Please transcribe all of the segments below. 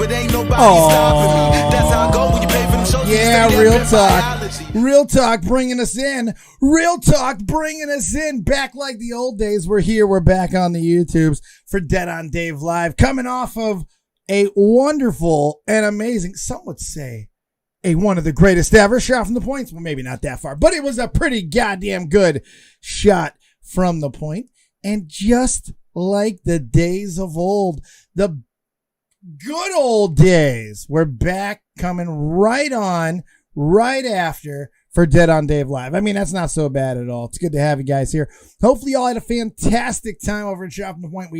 but ain't nobody stopping me. That's how I go when you pay for them shows. Yeah, Real Talk. Real Talk bringing us in. Real Talk bringing us in. Back like the old days. We're here. We're back on the YouTubes for DODlive. Coming off of a wonderful and amazing, some would say, one of the greatest ever shot from the points. Well, maybe not that far, but it was a pretty goddamn good shot from the point. And just like the days of old, the good old days, we're back coming right on, right after for DODlive. I mean, that's not so bad at all. It's good to have you guys here. Hopefully y'all had a fantastic time over at Shot from the Point.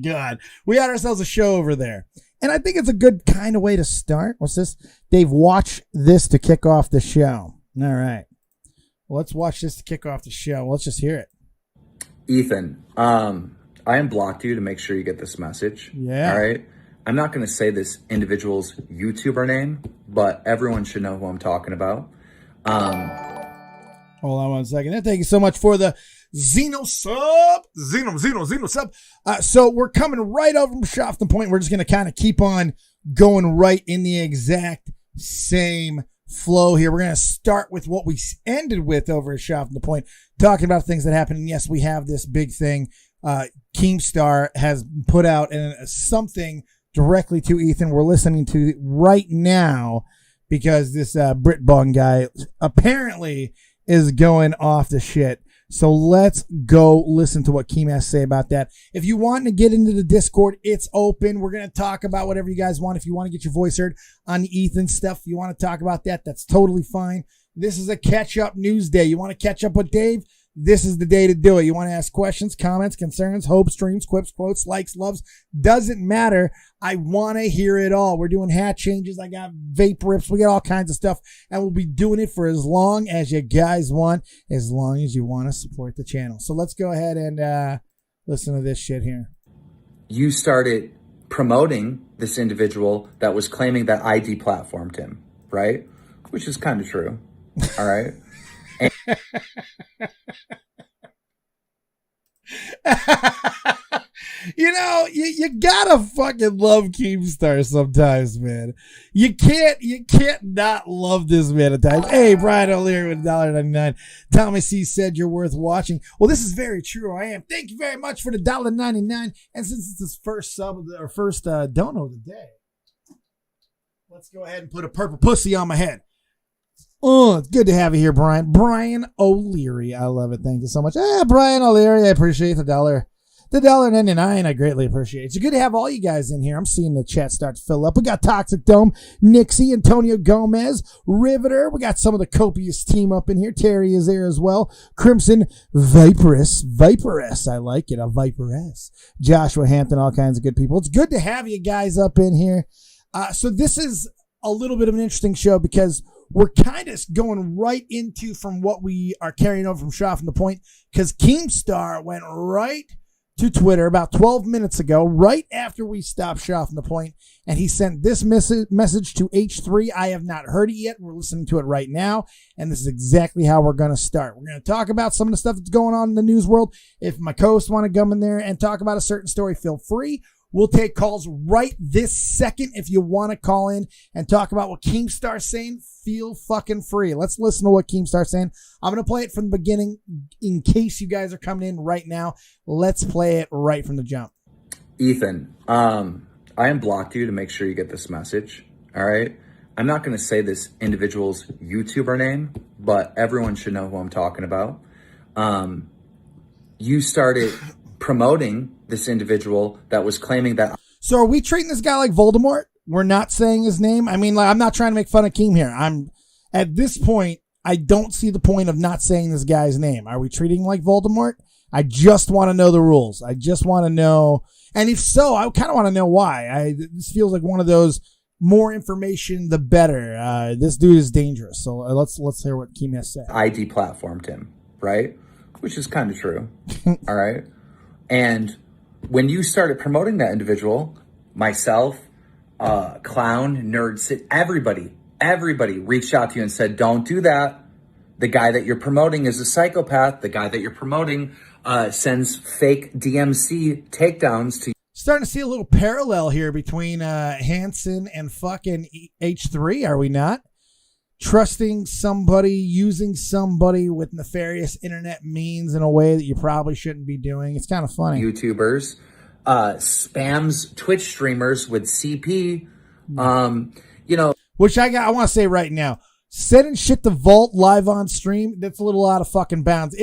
God, we had ourselves a show over there. And I think it's a good kind of way to start. What's this? Dave, watch this to kick off the show. All right. Well, let's watch this to kick off the show. Let's just hear it. Ethan, I unblocked you to make sure you get this message. Yeah. All right. I'm not going to say this individual's YouTuber name, but everyone should know who I'm talking about. Hold on one second. Thank you so much for the Zeno sub. Zeno sub. So we're coming right over from Shot from the Point. We're just going to kind of keep on going right in the exact same flow here. We're going to start with what we ended with over at Shot from the Point, talking about things that happened. And yes, we have this big thing. Keemstar has put out something directly to Ethan. We're listening to right now because this Brit Bong guy apparently is going off the shit. So let's go listen to what Keem has to say about that. If you want to get into the Discord, it's open. We're going to talk about whatever you guys want. If you want to get your voice heard on the Ethan stuff, if you want to talk about that, that's totally fine. This is a catch-up news day. You want to catch up with Dave? This is the day to do it. You want to ask questions, comments, concerns, hopes, dreams, quips, quotes, likes, loves. Doesn't matter. I want to hear it all. We're doing hat changes. I got vape rips. We got all kinds of stuff. And we'll be doing it for as long as you guys want, as long as you want to support the channel. So let's go ahead and listen to this shit here. You started promoting this individual that was claiming that I deplatformed him, right? Which is kind of true. All right. You know, you gotta fucking love Keemstar sometimes, man. You can't not love this man at times. Hey, Brian O'Leary with $1.99. Tommy C said you're worth watching. Well, this is very true. I am. Thank you very much for the $1.99. And since it's his first sub of the, or first dono of the day, let's go ahead and put a purple pussy on my head. Oh, it's good to have you here, Brian. Brian O'Leary. I love it. Thank you so much. Brian O'Leary, I appreciate the $1.99. I greatly appreciate it. It's good to have all you guys in here. I'm seeing the chat start to fill up. We got Toxic Dome, Nixie, Antonio Gomez, Riveter. We got some of the copious team up in here. Terry is there as well. Crimson Viperess. I like it. A Viperess. Joshua Hampton, all kinds of good people. It's good to have you guys up in here. So this is a little bit of an interesting show because we're kind of going right into from what we are carrying over from Shot from the Point, because Keemstar went right to Twitter about 12 minutes ago, right after we stopped Shot from the Point, and he sent this message to H3. I have not heard it yet. We're listening to it right now, and this is exactly how we're going to start. We're going to talk about some of the stuff that's going on in the news world. If my co-hosts want to come in there and talk about a certain story, feel free. We'll take calls right this second. If you want to call in and talk about what Keemstar's saying, feel fucking free. Let's listen to what Keemstar's saying. I'm going to play it from the beginning in case you guys are coming in right now. Let's play it right from the jump. Ethan, I unblocked you to make sure you get this message. All right. I'm not going to say this individual's YouTuber name, but everyone should know who I'm talking about. You started promoting this individual that was claiming that. So are we treating this guy like Voldemort? We're not saying his name. I mean, like, I'm not trying to make fun of Keem here. At this point, I don't see the point of not saying this guy's name. Are we treating him like Voldemort? I just want to know the rules. I just want to know. And if so, I kind of want to know why. This feels like one of those more information, the better. This dude is dangerous. So let's hear what Keem has said. I deplatformed him, right? Which is kind of true. All right. And when you started promoting that individual, myself, Clown, Nerd, everybody reached out to you and said, don't do that. The guy that you're promoting is a psychopath. The guy that you're promoting sends fake DMC takedowns to. starting to see a little parallel here between Hansen and fucking H3, are we not? Trusting somebody, using somebody with nefarious internet means in a way that you probably shouldn't be doing. It's kind of funny. YouTubers, spams Twitch streamers with CP, Which I want to say right now, sending shit to Vault live on stream, that's a little out of fucking bounds.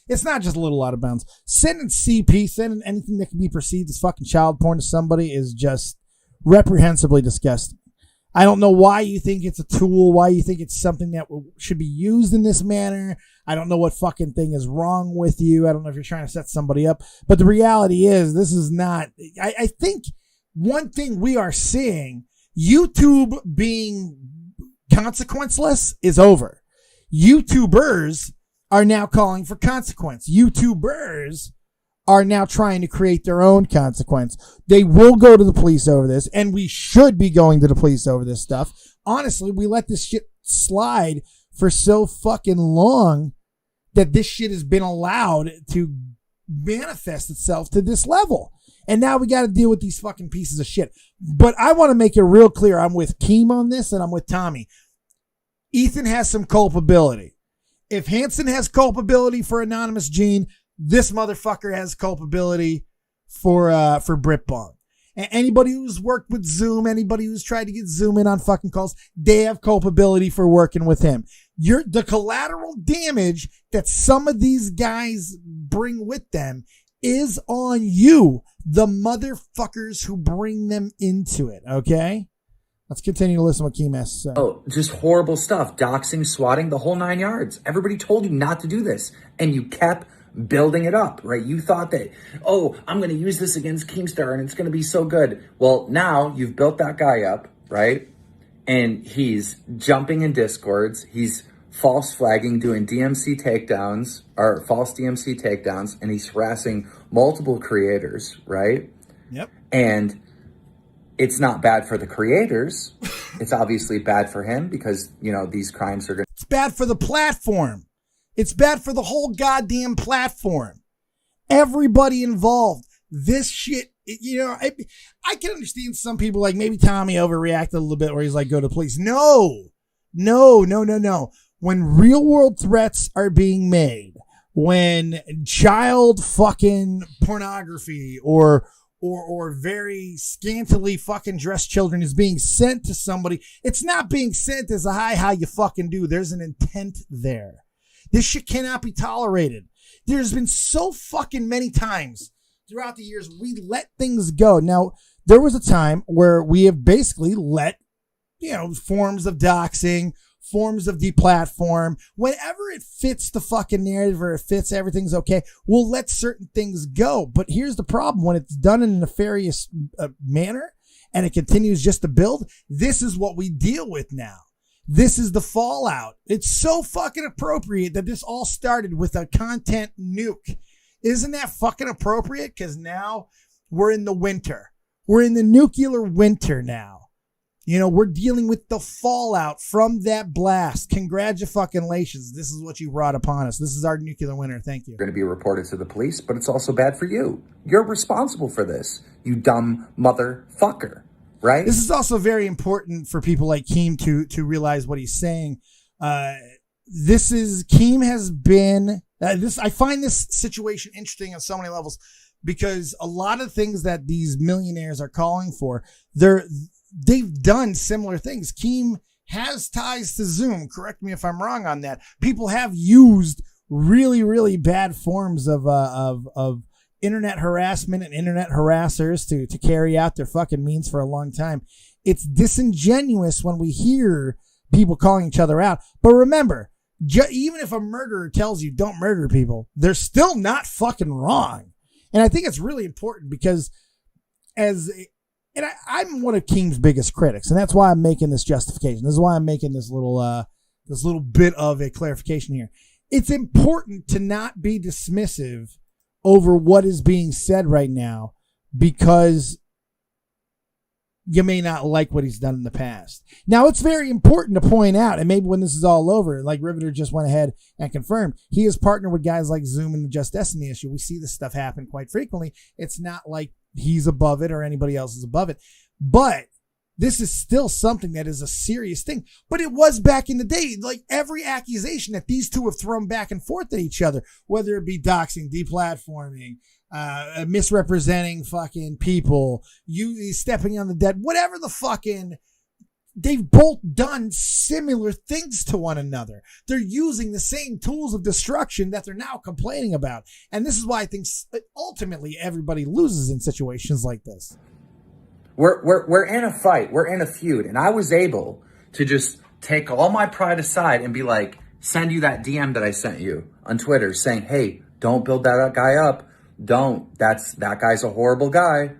It's not just a little out of bounds. Sending CP, sending anything that can be perceived as fucking child porn to somebody is just reprehensibly disgusting. I don't know why you think it's a tool, why you think it's something that should be used in this manner. I don't know what fucking thing is wrong with you. I don't know if you're trying to set somebody up. But the reality is, this is not... I think one thing we are seeing, YouTube being consequenceless is over. YouTubers are now calling for consequence. YouTubers are now trying to create their own consequence. They will go to the police over this, and we should be going to the police over this stuff. Honestly, we let this shit slide for so fucking long that this shit has been allowed to manifest itself to this level. And now we got to deal with these fucking pieces of shit. But I want to make it real clear. I'm with Keem on this, and I'm with Tommy. Ethan has some culpability. If Hansen has culpability for Anonymous Gene, this motherfucker has culpability for Britbong. And anybody who's worked with Zoom, anybody who's tried to get Zoom in on fucking calls, they have culpability for working with him. The collateral damage that some of these guys bring with them is on you, the motherfuckers who bring them into it, okay? Let's continue to listen to what Keem has to say. Oh, just horrible stuff. Doxing, swatting, the whole 9 yards. Everybody told you not to do this, and you kept building it up, right? You thought that, oh, I'm going to use this against Keemstar and it's going to be so good. Well, now you've built that guy up, right? And he's jumping in Discords. He's false flagging, doing DMC takedowns or false DMC takedowns, and he's harassing multiple creators, right? Yep. And it's not bad for the creators. It's obviously bad for him because, these crimes are going to... It's bad for the platform. It's bad for the whole goddamn platform. Everybody involved. This shit, I can understand some people, like maybe Tommy overreacted a little bit where he's like, go to police. No. When real world threats are being made, when child fucking pornography or very scantily fucking dressed children is being sent to somebody, it's not being sent as a hi, how you fucking do. There's an intent there. This shit cannot be tolerated. There's been so fucking many times throughout the years we let things go. Now, there was a time where we have basically let, forms of doxing, forms of deplatform, whenever it fits the fucking narrative or it fits everything's okay, we'll let certain things go. But here's the problem. When it's done in a nefarious manner and it continues just to build, this is what we deal with now. This is the fallout. It's so fucking appropriate that this all started with a content nuke. Isn't that fucking appropriate? Because now we're in the winter. We're in the nuclear winter now. We're dealing with the fallout from that blast. Congratulations. This is what you brought upon us. This is our nuclear winter. Thank you. Going to be reported to the police, but it's also bad for you. You're responsible for this, you dumb motherfucker. Right. This is also very important for people like Keem to realize what he's saying. Keem has been I find this situation interesting on so many levels because a lot of things that these millionaires are calling for, they've done similar things. Keem has ties to Zoom. Correct me if I'm wrong on that. People have used really, really bad forms of internet harassment and internet harassers to carry out their fucking means for a long time. It's disingenuous when we hear people calling each other out. But remember, even if a murderer tells you don't murder people, they're still not fucking wrong. And I think it's really important because I'm one of Keem's biggest critics, and that's why I'm making this justification. This is why I'm making this little bit of a clarification here. It's important to not be dismissive over what is being said right now because you may not like what he's done in the past. Now, it's very important to point out, and maybe when this is all over, like Riveter just went ahead and confirmed, he has partnered with guys like Zoom in the Just Destiny issue. We see this stuff happen quite frequently. It's not like he's above it or anybody else is above it. But this is still something that is a serious thing. But it was back in the day. Like every accusation that these two have thrown back and forth at each other, whether it be doxing, deplatforming, misrepresenting fucking people, you stepping on the dead, whatever the fucking, they've both done similar things to one another. They're using the same tools of destruction that they're now complaining about. And this is why I think ultimately everybody loses in situations like this. We're in a fight. We're in a feud. And I was able to just take all my pride aside and be like, send you that DM that I sent you on Twitter saying, hey, don't build that guy up. Don't. That guy's a horrible guy.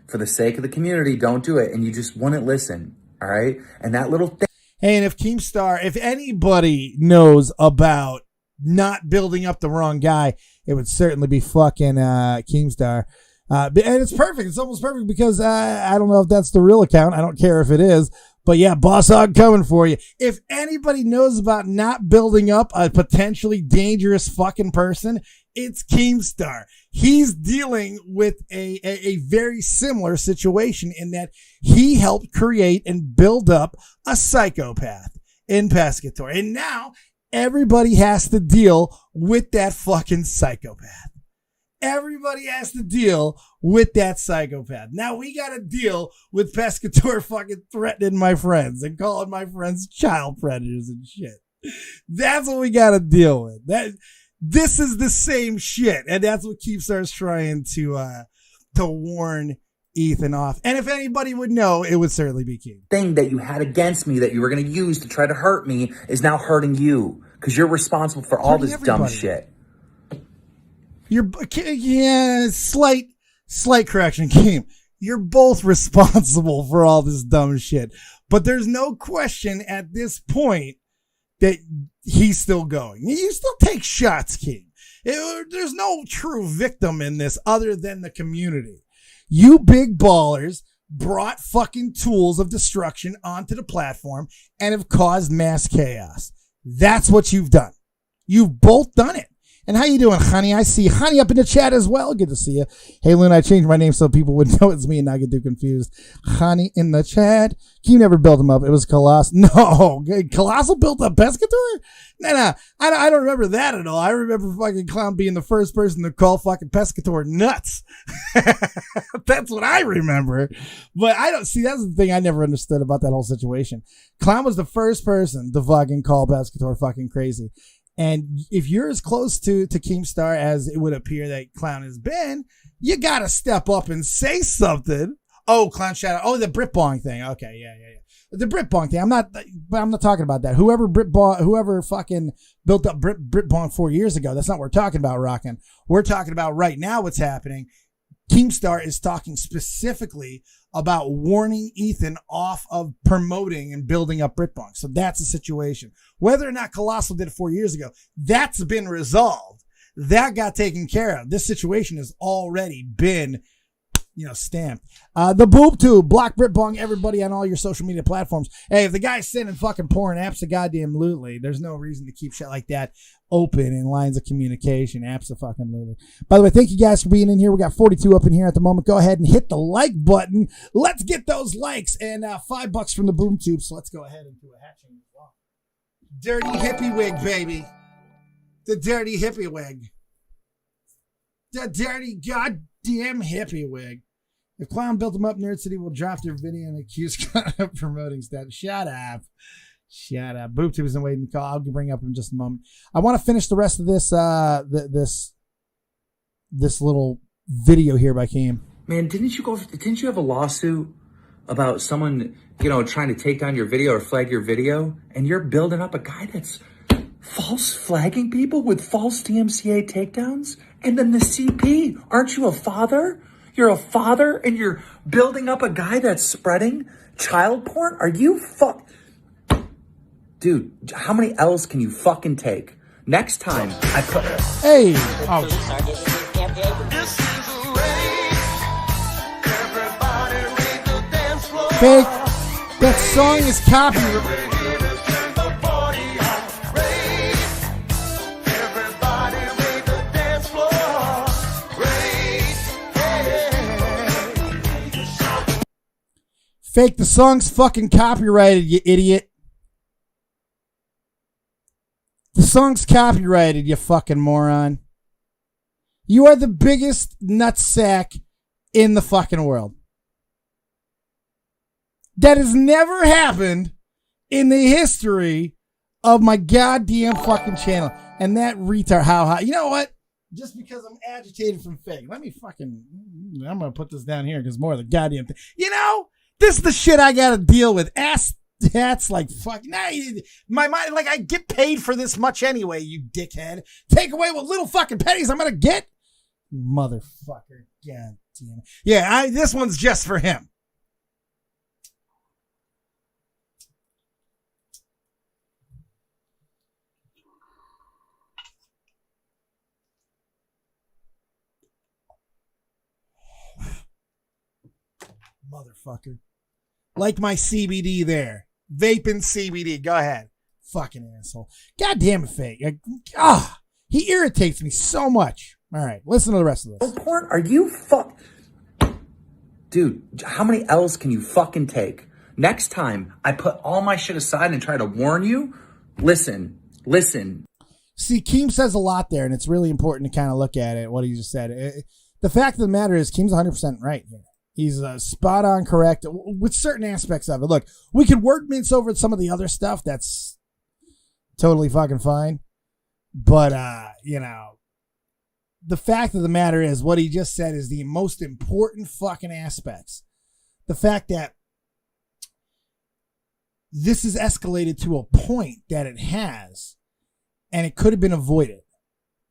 For the sake of the community, don't do it. And you just wouldn't listen. All right. And that little thing. Hey, and if Keemstar, if anybody knows about not building up the wrong guy, it would certainly be fucking Keemstar. And it's perfect. It's almost perfect because I don't know if that's the real account. I don't care if it is. But yeah, Boss Hog coming for you. If anybody knows about not building up a potentially dangerous fucking person, it's Keemstar. He's dealing with a very similar situation in that he helped create and build up a psychopath in Pescator. And now everybody has to deal with that fucking psychopath. Everybody has to deal with that psychopath. Now we got to deal with Pescator fucking threatening my friends and calling my friends child predators and shit. That's what we got to deal with. This is the same shit. And that's what Keemstar's trying to warn Ethan off. And if anybody would know, it would certainly be Keem. Thing that you had against me that you were going to use to try to hurt me is now hurting you because you're responsible for all this dumb shit. Slight correction, Keem. You're both responsible for all this dumb shit. But there's no question at this point that he's still going. You still take shots, Keem. There's no true victim in this other than the community. You big ballers brought fucking tools of destruction onto the platform and have caused mass chaos. That's what you've done. You've both done it. And how you doing, honey? I see honey up in the chat as well. Good to see you. Hey, Loon, I changed my name so people would know it's me and not get too confused. Honey in the chat. You never built him up. It was Colossal. No, Colossal built up Pescator? No. I don't remember that at all. I remember fucking Clown being the first person to call fucking Pescator nuts. That's what I remember. But I don't see, that's the thing I never understood about that whole situation. Clown was the first person to fucking call Pescator fucking crazy. And if you're as close to Keemstar as it would appear that Clown has been, you gotta step up and say something. Oh, Clown shout out. Oh, the Brit Bong thing. Okay, yeah. The Brit Bong thing. I'm not talking about that. Whoever fucking built up Brit Bong 4 years ago, that's not what we're talking about, Rockin'. We're talking about right now what's happening. Keemstar is talking specifically about warning Ethan off of promoting and building up Britbong. So that's the situation. Whether or not Colossal did it 4 years ago, that's been resolved. That got taken care of. This situation has already been, stamped. The boob tube, block Britbong, everybody on all your social media platforms. Hey, if the guy's sending fucking porn, abso-goddamn-lutely, there's no reason to keep shit like that open in lines of communication. Abso-fucking-lutely. By the way, thank you guys for being in here. We got 42 up in here at the moment. Go ahead and hit the like button. Let's get those likes and $5 from the boom tube. So let's go ahead and do a hatching as well. Dirty hippie wig, baby. The dirty hippie wig. The dirty goddamn hippie wig. If Clown built them up, Nerd City will drop their video and accuse Clown of promoting stuff. Shut up. BoopTube isn't waiting to call. I'll bring up in just a moment. I want to finish the rest of this this little video here by Keem. Man, didn't you have a lawsuit about someone, trying to take down your video or flag your video? And you're building up a guy that's false flagging people with false DMCA takedowns? And then the CP, aren't you a father? You're a father and you're building up a guy that's spreading child porn? Are you Dude, how many L's can you fucking take? Next time I put... Hey! This is a race. Everybody read the dance floor. Fake. That song is copyrighted. Fake, the song's fucking copyrighted, you idiot. The song's copyrighted, you fucking moron. You are the biggest nutsack in the fucking world. That has never happened in the history of my goddamn fucking channel. And that retard, you know what? Just because I'm agitated from fake, I'm going to put this down here because more of the goddamn thing. You know, this is the shit I got to deal with. Ass tats like fuck. Now my mind, like I get paid for this much anyway, you dickhead. Take away what little fucking pennies I'm going to get. Motherfucker. God damn it. Yeah, this one's just for him. Motherfucker. Like my CBD there. Vaping CBD. Go ahead. Fucking asshole. God damn it, fake. He irritates me so much. All right, listen to the rest of this. Porn? Are you Dude, how many L's can you fucking take? Next time I put all my shit aside and try to warn you, listen. See, Keem says a lot there, and it's really important to kind of look at it, what he just said. The fact of the matter is, Keem's 100% right here. He's spot on correct with certain aspects of it. Look, we could word mince over some of the other stuff. That's totally fucking fine. But, the fact of the matter is what he just said is the most important fucking aspects. The fact that this is escalated to a point that it has, and it could have been avoided.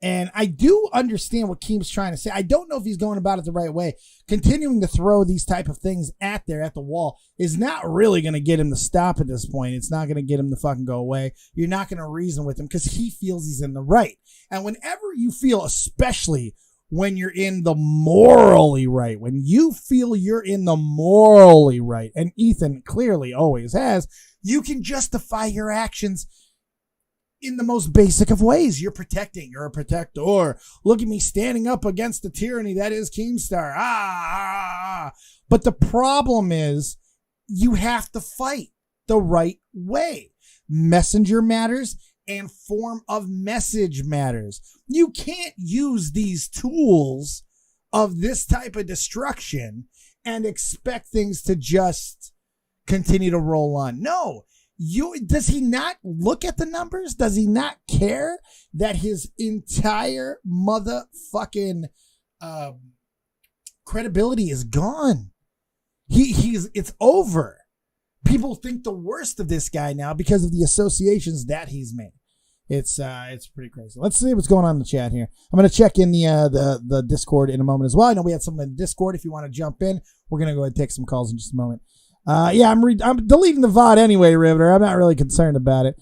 And I do understand what Keem's trying to say. I don't know if he's going about it the right way. Continuing to throw these type of things at the wall is not really going to get him to stop at this point. It's not going to get him to fucking go away. You're not going to reason with him because he feels he's in the right. And whenever you feel, especially when you're in the morally right, when you feel you're in the morally right, and Ethan clearly always has, you can justify your actions in the most basic of ways. You're protecting. You're a protector. Look at me standing up against the tyranny that is Keemstar. But the problem is you have to fight the right way. Messenger matters and form of message matters. You can't use these tools of this type of destruction and expect things to just continue to roll on. No. Does he not look at the numbers? Does he not care that his entire motherfucking credibility is gone? It's over. People think the worst of this guy now because of the associations that he's made. It's pretty crazy. Let's see what's going on in the chat here. I'm going to check in the Discord in a moment as well. I know we had something in the Discord. If you want to jump in, we're going to go ahead and take some calls in just a moment. I'm deleting the VOD anyway, Riveter. I'm not really concerned about it.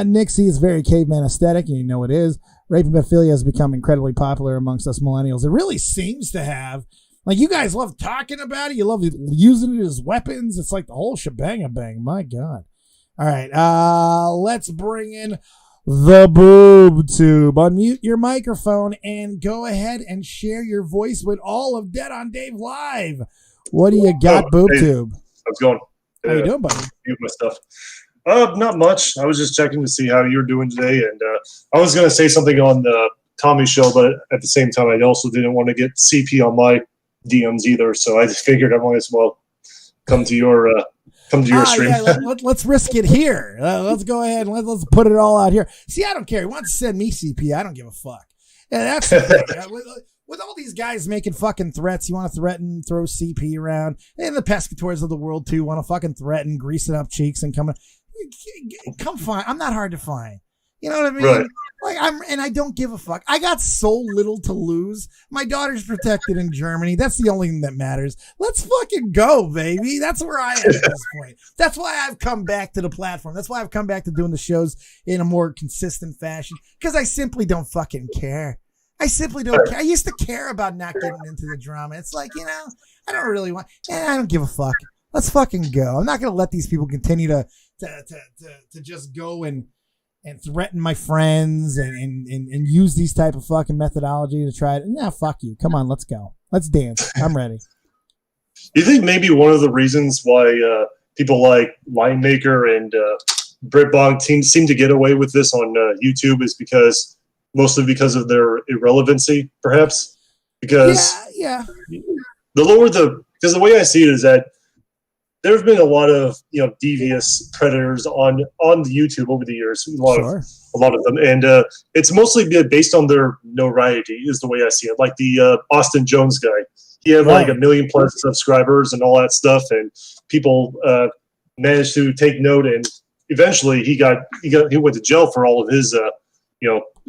Nixie is very caveman aesthetic, and you know it is. Rape and pedophilia has become incredibly popular amongst us millennials. It really seems to have. Like, you guys love talking about it. You love using it as weapons. It's like the whole shebang-a-bang. My God. All right. Let's bring in the boob tube. Unmute your microphone and go ahead and share your voice with all of Dead on Dave Live. What do you got, boob tube? How's it going? How you doing, buddy? My stuff. Not much. I was just checking to see how you're doing today, and I was going to say something on the Tommy show, but at the same time, I also didn't want to get CP on my DMs either, so I just figured I might as well come to your stream. Yeah, let's risk it here. Let's go ahead and let's put it all out here. See, I don't care. He wants to send me CP. I don't give a fuck. Yeah, that's the thing. With all these guys making fucking threats, you want to threaten, throw CP around, and the pescators of the world too want to fucking threaten, greasing up cheeks and come find. I'm not hard to find. You know what I mean? Right. Like I don't give a fuck. I got so little to lose. My daughter's protected in Germany. That's the only thing that matters. Let's fucking go, baby. That's where I am at this point. That's why I've come back to the platform. That's why I've come back to doing the shows in a more consistent fashion, because I simply don't fucking care. I simply don't care. I used to care about not getting into the drama. It's like, I don't really want, I don't give a fuck. Let's fucking go. I'm not going to let these people continue to just go and threaten my friends and use these type of fucking methodology to try it. Nah, fuck you. Come on, let's go. Let's dance. I'm ready. Do you think maybe one of the reasons why people like Winemaker and Britbong seem to get away with this on YouTube is mostly because of their irrelevancy, perhaps? Because because the way I see it is that there have been a lot of devious predators on the YouTube over the years. A lot of them, and it's mostly based on their notoriety, is the way I see it. Like the Austin Jones guy, he had like 1 million plus subscribers and all that stuff, and people managed to take note, and eventually he went to jail for all of his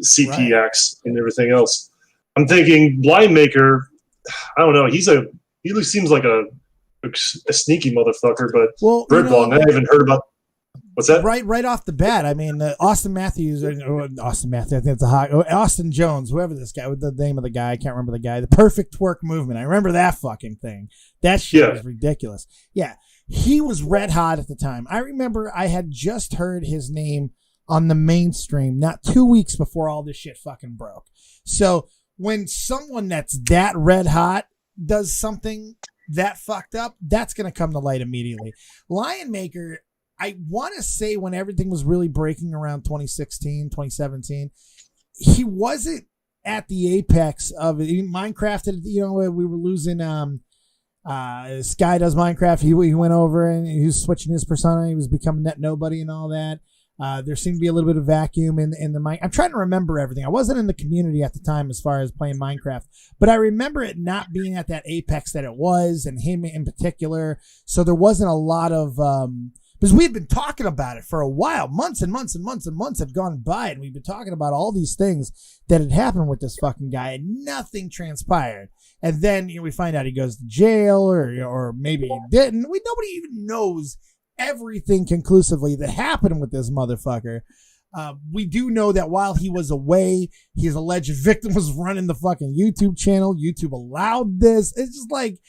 CP acts and everything else. I'm thinking Blindmaker, I don't know. He seems like a sneaky motherfucker, but Britbong, I haven't heard about. What's that? Right off the bat, I mean, Austin Matthews, I think it's Austin Jones, whoever this guy, with the name of the guy, I can't remember the guy. The Perfect Twerk Movement. I remember that fucking thing. That shit was ridiculous. Yeah, he was red hot at the time. I remember I had just heard his name on the mainstream not 2 weeks before all this shit fucking broke. So when someone that's that red hot does something that fucked up, that's going to come to light immediately. Lionmaker, I want to say when everything was really breaking around 2016, 2017, he wasn't at the apex of it. Minecraft, we were losing, Sky Does Minecraft. He went over and he was switching his persona. He was becoming net nobody and all that. There seemed to be a little bit of vacuum in the mic. I'm trying to remember everything. I wasn't in the community at the time as far as playing Minecraft, but I remember it not being at that apex that it was, and him in particular. So there wasn't a lot of, because we had been talking about it for a while. Months and months and months and months had gone by, and we've been talking about all these things that had happened with this fucking guy, and nothing transpired. And then we find out he goes to jail, or maybe he didn't. Nobody even knows everything conclusively that happened with this motherfucker. We do know that while he was away, his alleged victim was running the fucking YouTube channel. YouTube allowed this. It's just like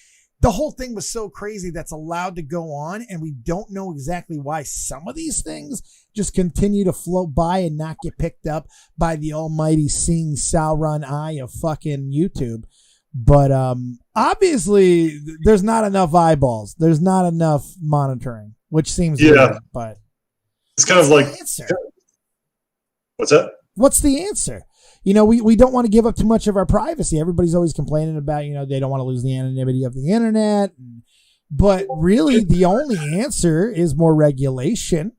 the whole thing was so crazy that's allowed to go on, and we don't know exactly why some of these things just continue to float by and not get picked up by the almighty seeing Sauron eye of fucking YouTube. But obviously there's not enough eyeballs. There's not enough monitoring, which seems weird, but it's kind of like answer. What's that? What's the answer? We don't want to give up too much of our privacy. Everybody's always complaining about, they don't want to lose the anonymity of the internet. But really the only answer is more regulation,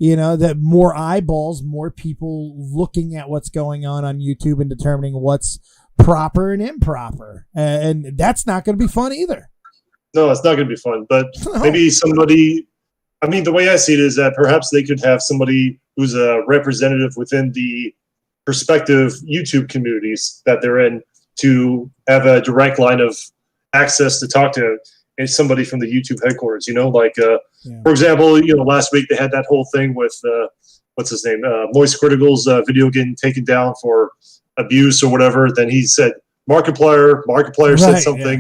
that more eyeballs, more people looking at what's going on YouTube and determining what's proper and improper. And that's not going to be fun either. No, it's not going to be fun, but maybe somebody, the way I see it is that perhaps they could have somebody who's a representative within the prospective YouTube communities that they're in to have a direct line of access to talk to somebody from the YouTube headquarters, for example, last week they had that whole thing with, what's his name? Moist Critical's video getting taken down for abuse or whatever. Then he said, Markiplier said something.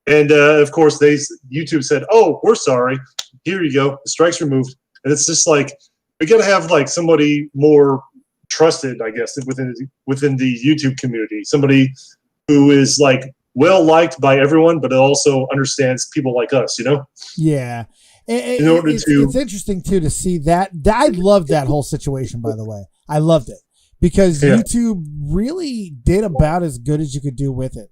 Yeah. And of course, YouTube said, "Oh, we're sorry. Here you go. The strike's removed." And it's just like we got to have like somebody more trusted, I guess, within the YouTube community. Somebody who is like well liked by everyone, but also understands people like us. Yeah. It's interesting too to see that. I loved that whole situation. By the way, I loved it because YouTube really did about as good as you could do with it.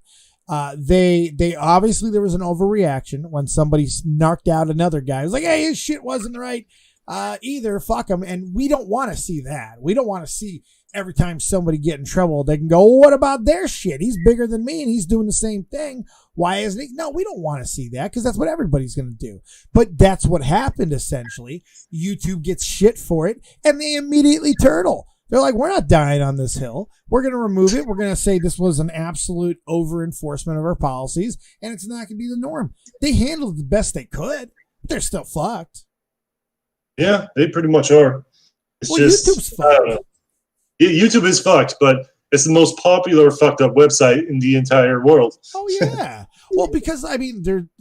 They obviously there was an overreaction when somebody snarked out another guy. It was like, "Hey, his shit wasn't right either. Fuck him." And we don't want to see that. We don't want to see every time somebody get in trouble, they can go, "Well, what about their shit? He's bigger than me and he's doing the same thing. Why isn't he?" No, we don't want to see that because that's what everybody's going to do. But that's what happened essentially. YouTube gets shit for it and they immediately turtle. They're like, "We're not dying on this hill. We're going to remove it. We're going to say this was an absolute over-enforcement of our policies, and it's not going to be the norm." They handled it the best they could, but they're still fucked. Yeah, they pretty much are. YouTube's fucked. YouTube is fucked, but it's the most popular fucked up website in the entire world. Oh, yeah. Well, because,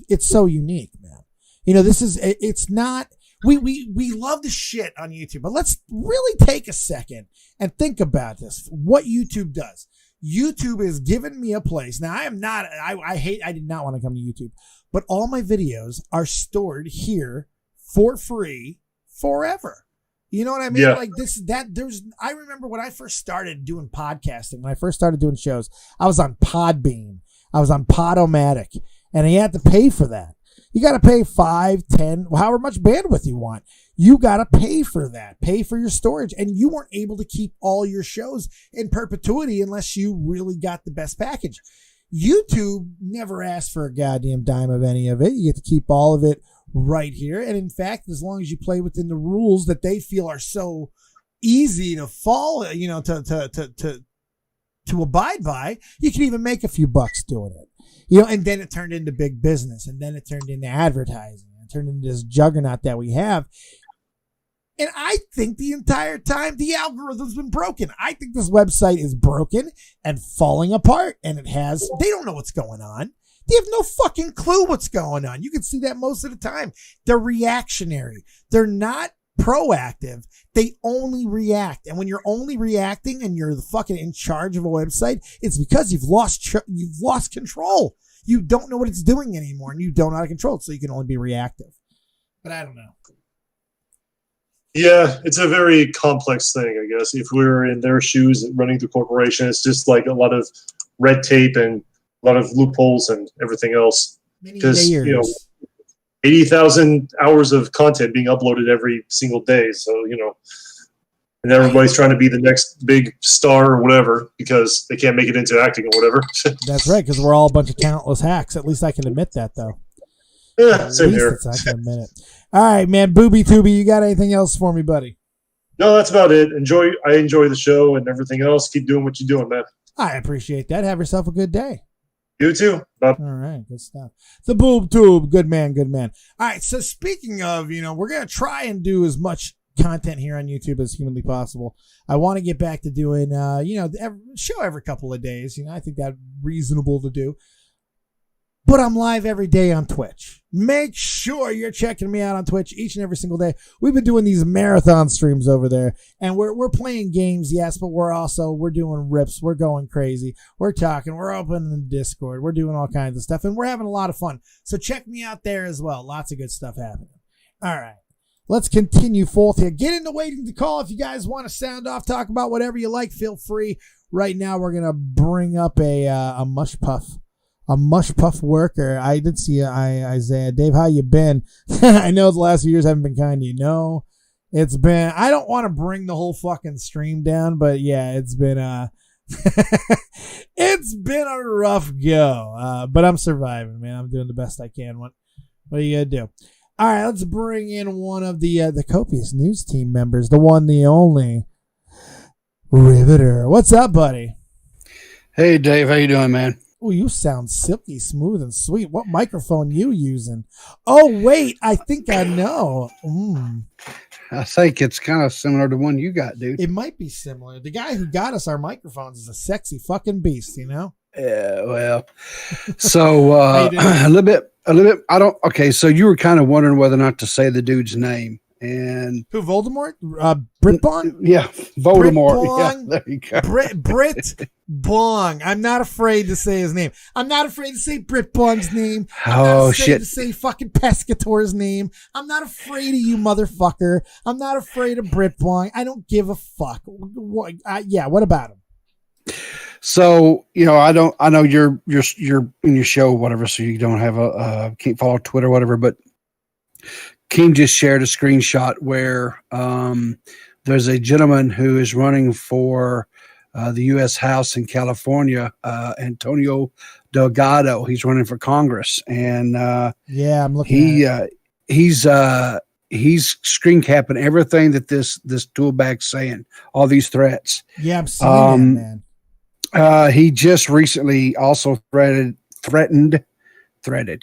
it's so unique, man. It's not... We love the shit on YouTube, but let's really take a second and think about this. What YouTube does. YouTube is giving me a place. Now I did not want to come to YouTube, but all my videos are stored here for free forever. You know what I mean? Yeah. Like I remember when I first started doing podcasting, when I first started doing shows, I was on Podbean. I was on Podomatic, and you had to pay for that. You got to pay 5, 10, however much bandwidth you want. You got to pay for that. Pay for your storage. And you weren't able to keep all your shows in perpetuity unless you really got the best package. YouTube never asked for a goddamn dime of any of it. You get to keep all of it right here. And in fact, as long as you play within the rules that they feel are so easy to follow, you know, to abide by, you can even make a few bucks doing it. You know, and then it turned into big business, and then it turned into advertising, and it turned into this juggernaut that we have. And I think the entire time the algorithm's been broken. I think this website is broken and falling apart, and they don't know what's going on. They have no fucking clue what's going on. You can see that most of the time. They're reactionary. They're not proactive. They only react. And when you're only reacting and you're the fucking in charge of a website, it's because you've lost control. You don't know what it's doing anymore, and you don't know how to control it, so you can only be reactive. But I don't know. Yeah, it's a very complex thing, I guess. If we're in their shoes running the corporation, it's just like a lot of red tape and a lot of loopholes and everything else. Because, 80,000 hours of content being uploaded every single day. So, and everybody's trying to be the next big star or whatever because they can't make it into acting or whatever. That's right, because we're all a bunch of talentless hacks. At least I can admit that, though. Yeah, same here. I can admit it. All right, man. Booby Tooby, you got anything else for me, buddy? No, that's about it. I enjoy the show and everything else. Keep doing what you're doing, man. I appreciate that. Have yourself a good day. You too. Bye. All right, good stuff. The Boob Tube, good man, good man. All right, so speaking of, we're going to try and do as much content here on YouTube as humanly possible. I want to get back to doing, show every couple of days. I think that's reasonable to do. But I'm live every day on Twitch. Make sure you're checking me out on Twitch each and every single day. We've been doing these marathon streams over there, and we're playing games, yes, but we're doing rips. We're going crazy. We're talking. We're opening the Discord. We're doing all kinds of stuff, and we're having a lot of fun. So check me out there as well. Lots of good stuff happening. All right. Let's continue forth here. Get into waiting to call. If you guys want to sound off, talk about whatever you like, feel free. Right now, we're going to bring up a mush puff. A mush puff worker. I did see Isaiah. Dave, how you been? I know the last few years haven't been kind to you. No, it's been, I don't want to bring the whole fucking stream down, but yeah, it's been it's been a rough go. But I'm surviving, man. I'm doing the best I can. What are you gonna do? All right, let's bring in one of the Copious News team members, the one, the only Riveter. What's up, buddy? Hey, Dave. How you doing, man? Oh, you sound silky smooth and sweet. What microphone you using? Oh, wait. I think I know. I think it's kind of similar to one you got, dude. It might be similar. The guy who got us our microphones is a sexy fucking beast, Yeah, well. So, a little bit. Okay, so you were kind of wondering whether or not to say the dude's name. And who, Voldemort? Brit Bong? Yeah, Voldemort. Yeah, there you go. Brit Bong. I'm not afraid to say his name. I'm not afraid to say Brit Bong's name. I'm not afraid to say fucking Pescator's name. I'm not afraid of you, motherfucker. I'm not afraid of Brit Bong. I don't give a fuck. What about him? So, I know you're in your show, whatever, so you don't have can't follow Twitter or whatever, but Keem just shared a screenshot where there's a gentleman who is running for the U.S. House in California, Antonio Delgado. He's running for Congress, and I'm looking. He's screen capping everything that this toolbag's saying, all these threats. Yeah, I'm seeing that, man. He just recently also threatened.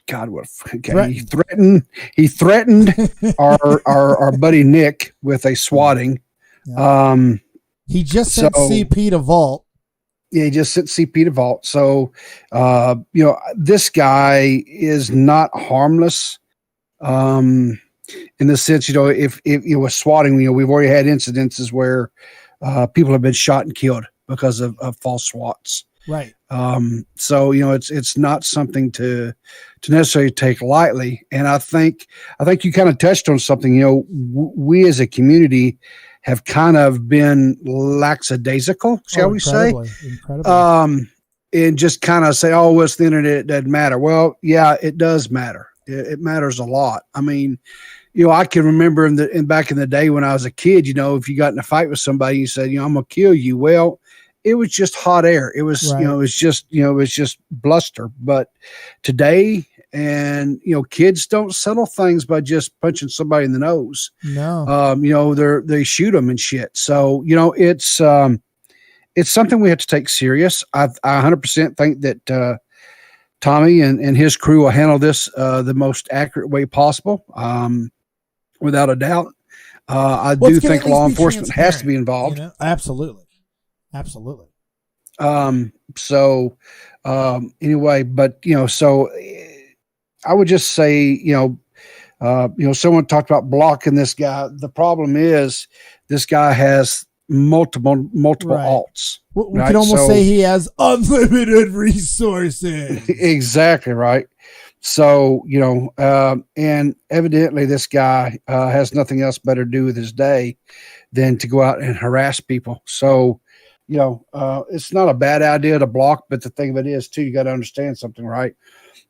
God, what? Okay. He threatened our buddy Nick with a swatting. Yeah. He just sent CP to vault. Yeah, he just sent CP to vault. So, this guy is not harmless. In the sense, if it was swatting, we've already had incidences where people have been shot and killed because of false swats. Right. So it's not something to necessarily take lightly. And I think you kind of touched on something. We as a community have kind of been lackadaisical, shall we say? Incredibly. And just kind of say, oh, what's the internet? It doesn't matter. Well, yeah, it does matter. It matters a lot. I mean, I can remember back in the day when I was a kid, if you got in a fight with somebody, you said, I'm gonna kill you. Well, it was just hot air. It was, right. It was just bluster. But today, and kids don't settle things by just punching somebody in the nose. No. They shoot them and shit. So it's something we have to take serious. I 100% think that Tommy and his crew will handle this the most accurate way possible, without a doubt. I do think law enforcement has to be involved. Absolutely. Anyway, but so I would just say, someone talked about blocking this guy. The problem is this guy has multiple right. alts. We could almost say he has unlimited resources. Exactly right. So, and evidently this guy has nothing else better to do with his day than to go out and harass people. So, it's not a bad idea to block, but the thing of it is too, you got to understand something, right?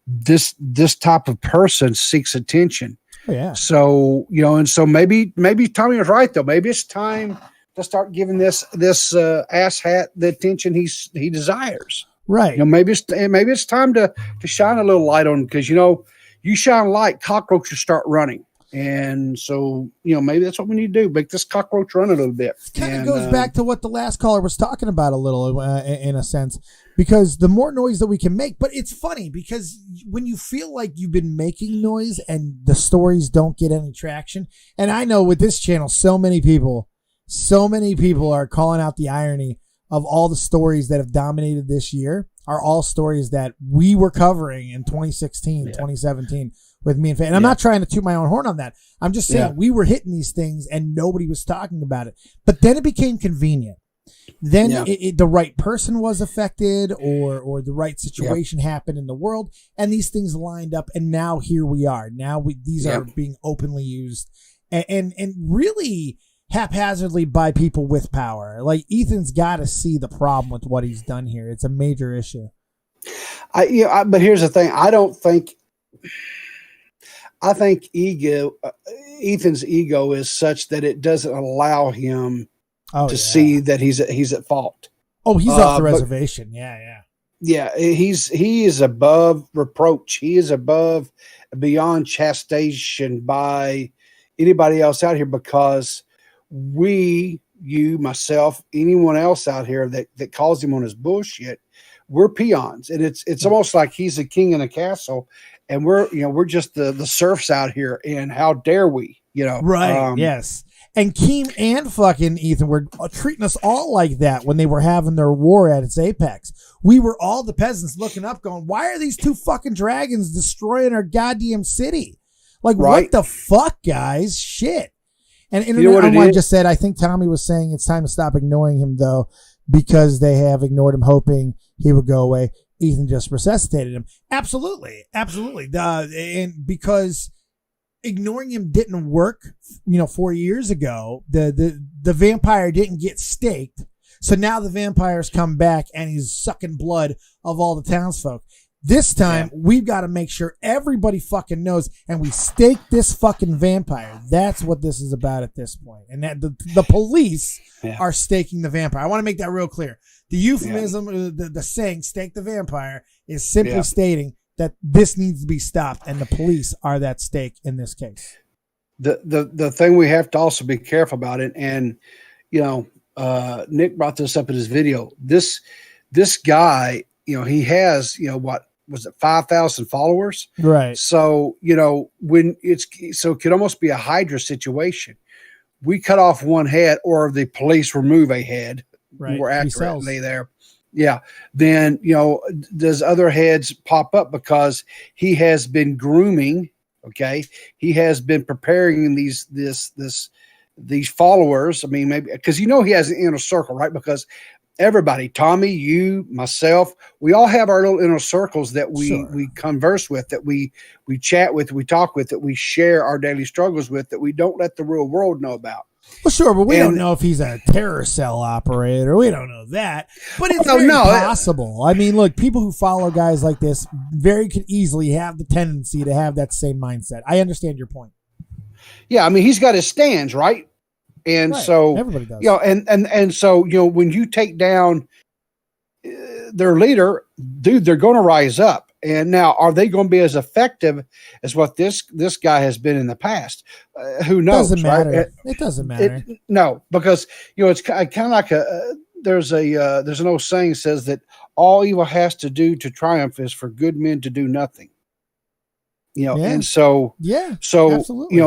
This type of person seeks attention. Oh, yeah. So, and so maybe Tommy was right though. Maybe it's time to start giving this asshat the attention he desires. Right. Maybe it's time to shine a little light on, because you shine light, cockroaches start running. And so, maybe that's what we need to do. Make this cockroach run a little bit. It kind of goes back to what the last caller was talking about a little, in a sense, because the more noise that we can make. But it's funny because when you feel like you've been making noise and the stories don't get any traction, and I know with this channel, so many people are calling out the irony of all the stories that have dominated this year are all stories that we were covering in 2016, 2017 with me and Faye. And I'm not trying to toot my own horn on that. I'm just saying we were hitting these things and nobody was talking about it. But then it became convenient. Then the right person was affected or the right situation happened in the world, and these things lined up, and now here we are. Now these are being openly used and really haphazardly by people with power. Like, Ethan's got to see the problem with what he's done here. It's a major issue. But here's the thing. I think Ethan's ego is such that it doesn't allow him to see that he's at fault. Oh, he's off the reservation. Yeah. He is above reproach. He is beyond chastisement by anybody else out here, because you, myself, anyone else out here that calls him on his bullshit, we're peons. And it's almost like he's a king in a castle and we're just the serfs out here. And how dare we, Right. Yes. And Keem and fucking Ethan were treating us all like that when they were having their war at its apex. We were all the peasants looking up going, why are these two fucking dragons destroying our goddamn city? Like, what the fuck, guys? Shit. And Internet Online just said, I think Tommy was saying it's time to stop ignoring him, though, because they have ignored him, hoping he would go away. Ethan just resuscitated him. Absolutely. And because ignoring him didn't work, 4 years ago, the vampire didn't get staked. So now the vampire's come back and he's sucking blood of all the townsfolk. This time, we've got to make sure everybody fucking knows, and we stake this fucking vampire. That's what this is about at this point. And that the police are staking the vampire. I want to make that real clear. The euphemism, the saying, stake the vampire, is simply stating that this needs to be stopped, and the police are that stake in this case. The thing we have to also be careful about it, and, Nick brought this up in his video. This guy, he has, what was it, 5,000 followers? Right. So, it could almost be a Hydra situation. We cut off one head, or the police remove a head more accurately there. Yeah. Then, does other heads pop up because he has been grooming? Okay. He has been preparing these followers. I mean, maybe because he has an inner circle, right? Because everybody, Tommy, you, myself, we all have our little inner circles that we converse with, that we chat with, we talk with, that we share our daily struggles with, that we don't let the real world know about. Well, sure, but we don't know if he's a terror cell operator. We don't know that. But it's very possible. I mean, look, people who follow guys like this could easily have the tendency to have that same mindset. I understand your point. Yeah, I mean, he's got his stands, right? And so everybody does. And so, when you take down their leader, dude, they're going to rise up. And now, are they going to be as effective as what this guy has been in the past? Who knows? Doesn't matter. Right? It doesn't matter. No, because it's kind of like there's an old saying says that all evil has to do to triumph is for good men to do nothing. And so absolutely.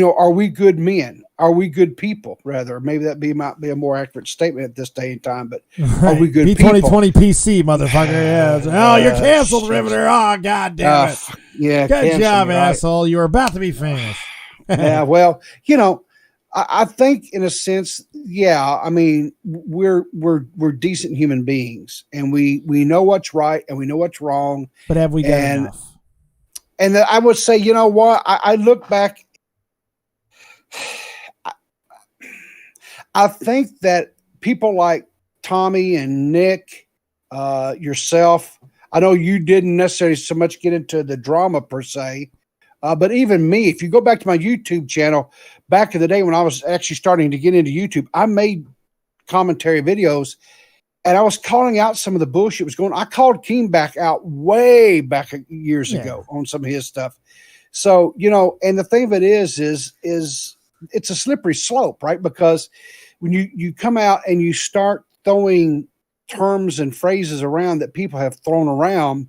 Are we good men? Are we good people? Rather, maybe might be a more accurate statement at this day and time. But are we good people? B2020 PC, motherfucker. Yeah. You're canceled, Riveter. Oh, god damn it. Yeah. Good job, asshole. You were about to be famous. Yeah. Well, I think in a sense, yeah. I mean, we're decent human beings, and we know what's right and we know what's wrong. But have we done enough? And I would say, you know what? I look back. I think that people like Tommy and Nick, yourself, I know you didn't necessarily so much get into the drama per se, but even me, if you go back to my YouTube channel, back in the day when I was actually starting to get into YouTube, I made commentary videos and I was calling out some of the bullshit was going on. I called Keem out way back years ago on some of his stuff. So, and the thing of it is it's a slippery slope, right? Because when you come out and you start throwing terms and phrases around that people have thrown around,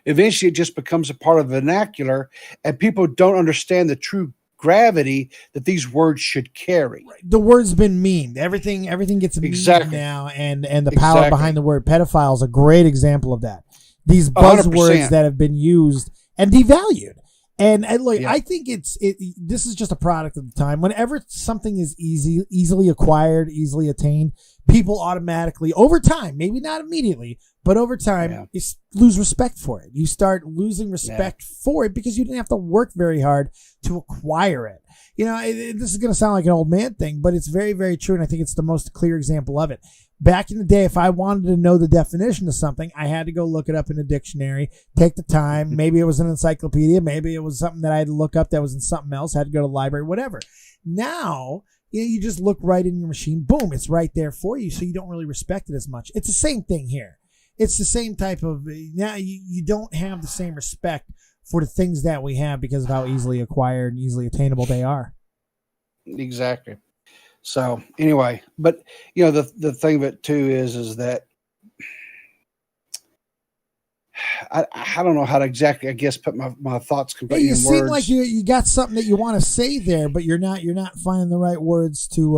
eventually it just becomes a part of the vernacular, and people don't understand the true gravity that these words should carry. The word's been memed. Everything gets memed now, and the power behind the word pedophile is a great example of that. These buzzwords 100%. That have been used and devalued. And look, I think this is just a product of the time. Whenever something is easily acquired, easily attained, people automatically, over time, maybe not immediately, but over time, you lose respect for it. You start losing respect for it because you didn't have to work very hard to acquire it. This is going to sound like an old man thing, but it's very, very true. And I think it's the most clear example of it. Back in the day, if I wanted to know the definition of something, I had to go look it up in a dictionary, take the time. Maybe it was an encyclopedia. Maybe it was something that I had to look up that was in something else. I had to go to the library, whatever. Now, you just look right in your machine. Boom, it's right there for you. So you don't really respect it as much. It's the same thing here. It's the same type of, now you don't have the same respect for the things that we have because of how easily acquired and easily attainable they are. Exactly. So anyway, but the thing of it too is that I don't know how to exactly, I guess, put my thoughts completely in words. You seem like you got something that you want to say there, but you're not finding the right words to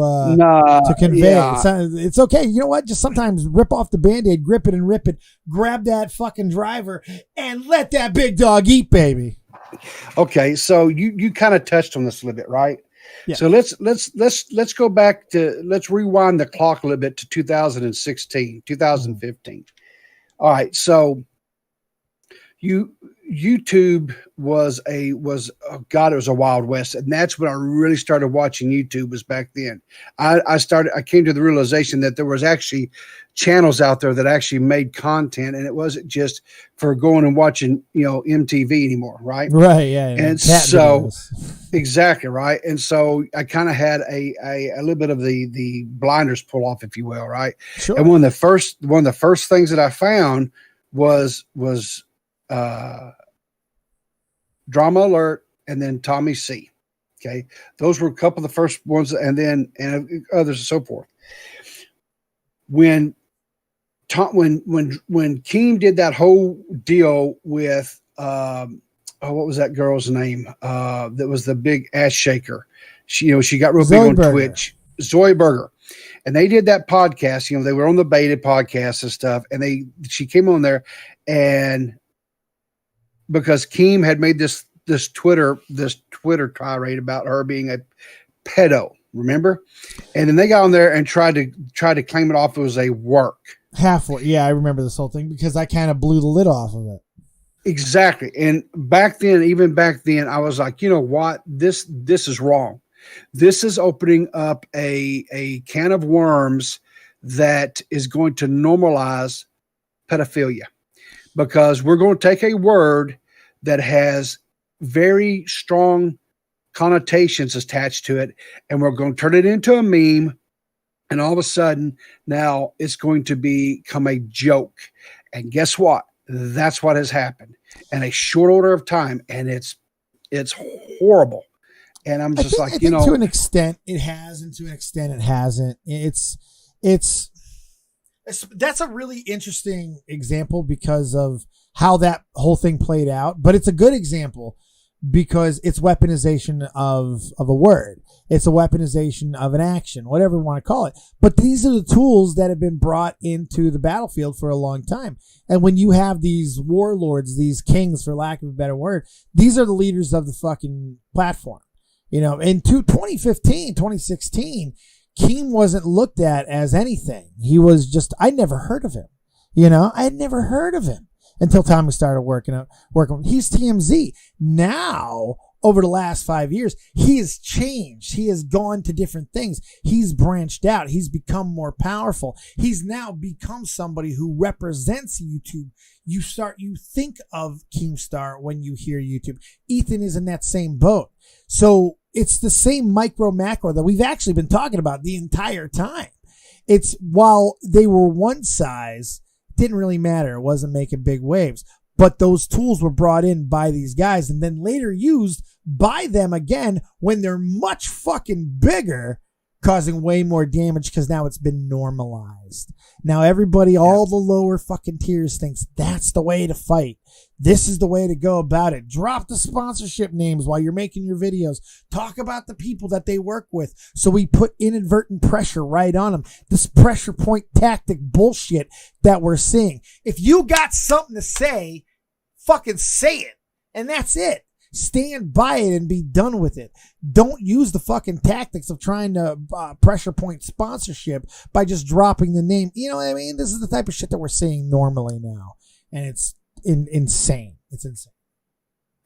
convey. Yeah. It's okay. You know what? Just sometimes rip off the Band-Aid, grip it and rip it, grab that fucking driver and let that big dog eat, baby. Okay. So you kind of touched on this a little bit, right? Yeah. So let's go back let's rewind the clock a little bit to 2016, 2015. All right. So YouTube was it was a Wild West. And that's when I really started watching YouTube, was back then. I came to the realization that there was actually channels out there that actually made content, and it wasn't just for going and watching, MTV anymore. Right. Right. Yeah. And so exactly. Right. And so I kind of had a little bit of the blinders pull off, if you will. Right. Sure. And one of the first things that I found was Drama Alert and then Tommy C. Okay. Those were a couple of the first ones, and others and so forth. When Keem did that whole deal with, what was that girl's name? That was the big ass shaker. She got real big on Twitch, Zoe Berger. And they did that podcast, they were on the Beta podcast and stuff. And she came on there, and because Keem had made this Twitter tirade about her being a pedo. Remember? And then they got on there and tried to claim it off as a work. Halfway. Yeah, I remember this whole thing because I kind of blew the lid off of it. Exactly. And even back then, I was like, you know what? This is wrong. This is opening up a can of worms that is going to normalize pedophilia, because we're going to take a word that has very strong connotations attached to it, and we're going to turn it into a meme. And all of a sudden, now it's going to become a joke. And guess what? That's what has happened in a short order of time. And it's horrible. And I'm just I think to an extent it has, and to an extent it hasn't. That's a really interesting example because of how that whole thing played out. But it's a good example because it's weaponization of a word. It's a weaponization of an action, whatever you want to call it. But these are the tools that have been brought into the battlefield for a long time. And when you have these warlords, these kings, for lack of a better word, these are the leaders of the fucking platform. You know, in 2015, 2016, Keem wasn't looked at as anything. He was just, I never heard of him. You know, I had never heard of him until Tommy started working. He's TMZ. Now, over the last 5 years, he has changed. He has gone to different things. He's branched out. He's become more powerful. He's now become somebody who represents YouTube. You think of Keemstar when you hear YouTube. Ethan is in that same boat. So it's the same micro macro that we've actually been talking about the entire time. It's while they were one size, didn't really matter. It wasn't making big waves. But those tools were brought in by these guys and then later used by them again when they're much fucking bigger, causing way more damage because now it's been normalized. Now everybody, all the lower fucking tiers thinks that's the way to fight. This is the way to go about it. Drop the sponsorship names while you're making your videos. Talk about the people that they work with. So we put inadvertent pressure right on them. This pressure point tactic bullshit that we're seeing. If you got something to say, fucking say it. And that's it. Stand by it and be done with it. Don't use the fucking tactics of trying to pressure point sponsorship by just dropping the name. You know what I mean? This is the type of shit that we're seeing normally now. And it's insane. It's insane.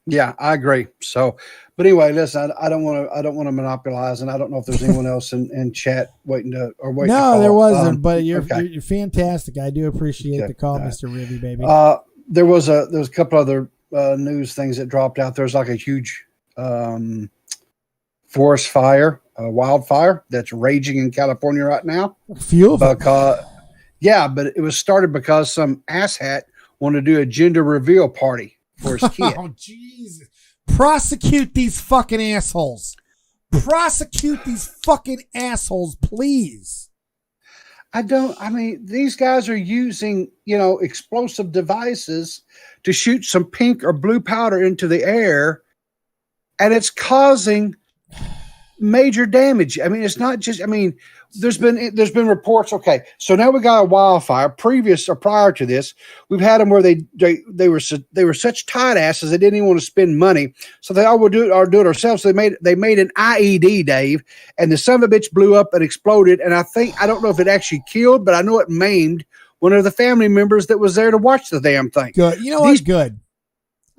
Yeah, I agree. So, but anyway, listen, I don't want to monopolize, and I don't know if there's anyone else in chat waiting. No, there wasn't, but you're fantastic. I do appreciate the call, Mr. Ribby, baby. There was a couple other news things that dropped out. There's like a huge forest fire, wildfire that's raging in California right now. Few of them. But it was started because some asshat wanted to do a gender reveal party for his kid. Oh, Jesus. Prosecute these fucking assholes. Prosecute these fucking assholes, please. These guys are using, explosive devices to shoot some pink or blue powder into the air, and it's causing major damage. I mean, it's not just, there's been reports. Okay. So now we got a wildfire prior to this. We've had them where they were such tight asses. They didn't even want to spend money. So they we'll do it ourselves. So they made an IED, Dave, and the son of a bitch blew up and exploded. And I don't know if it actually killed, but I know it maimed one of the family members that was there to watch the damn thing. Good. You know what? Good.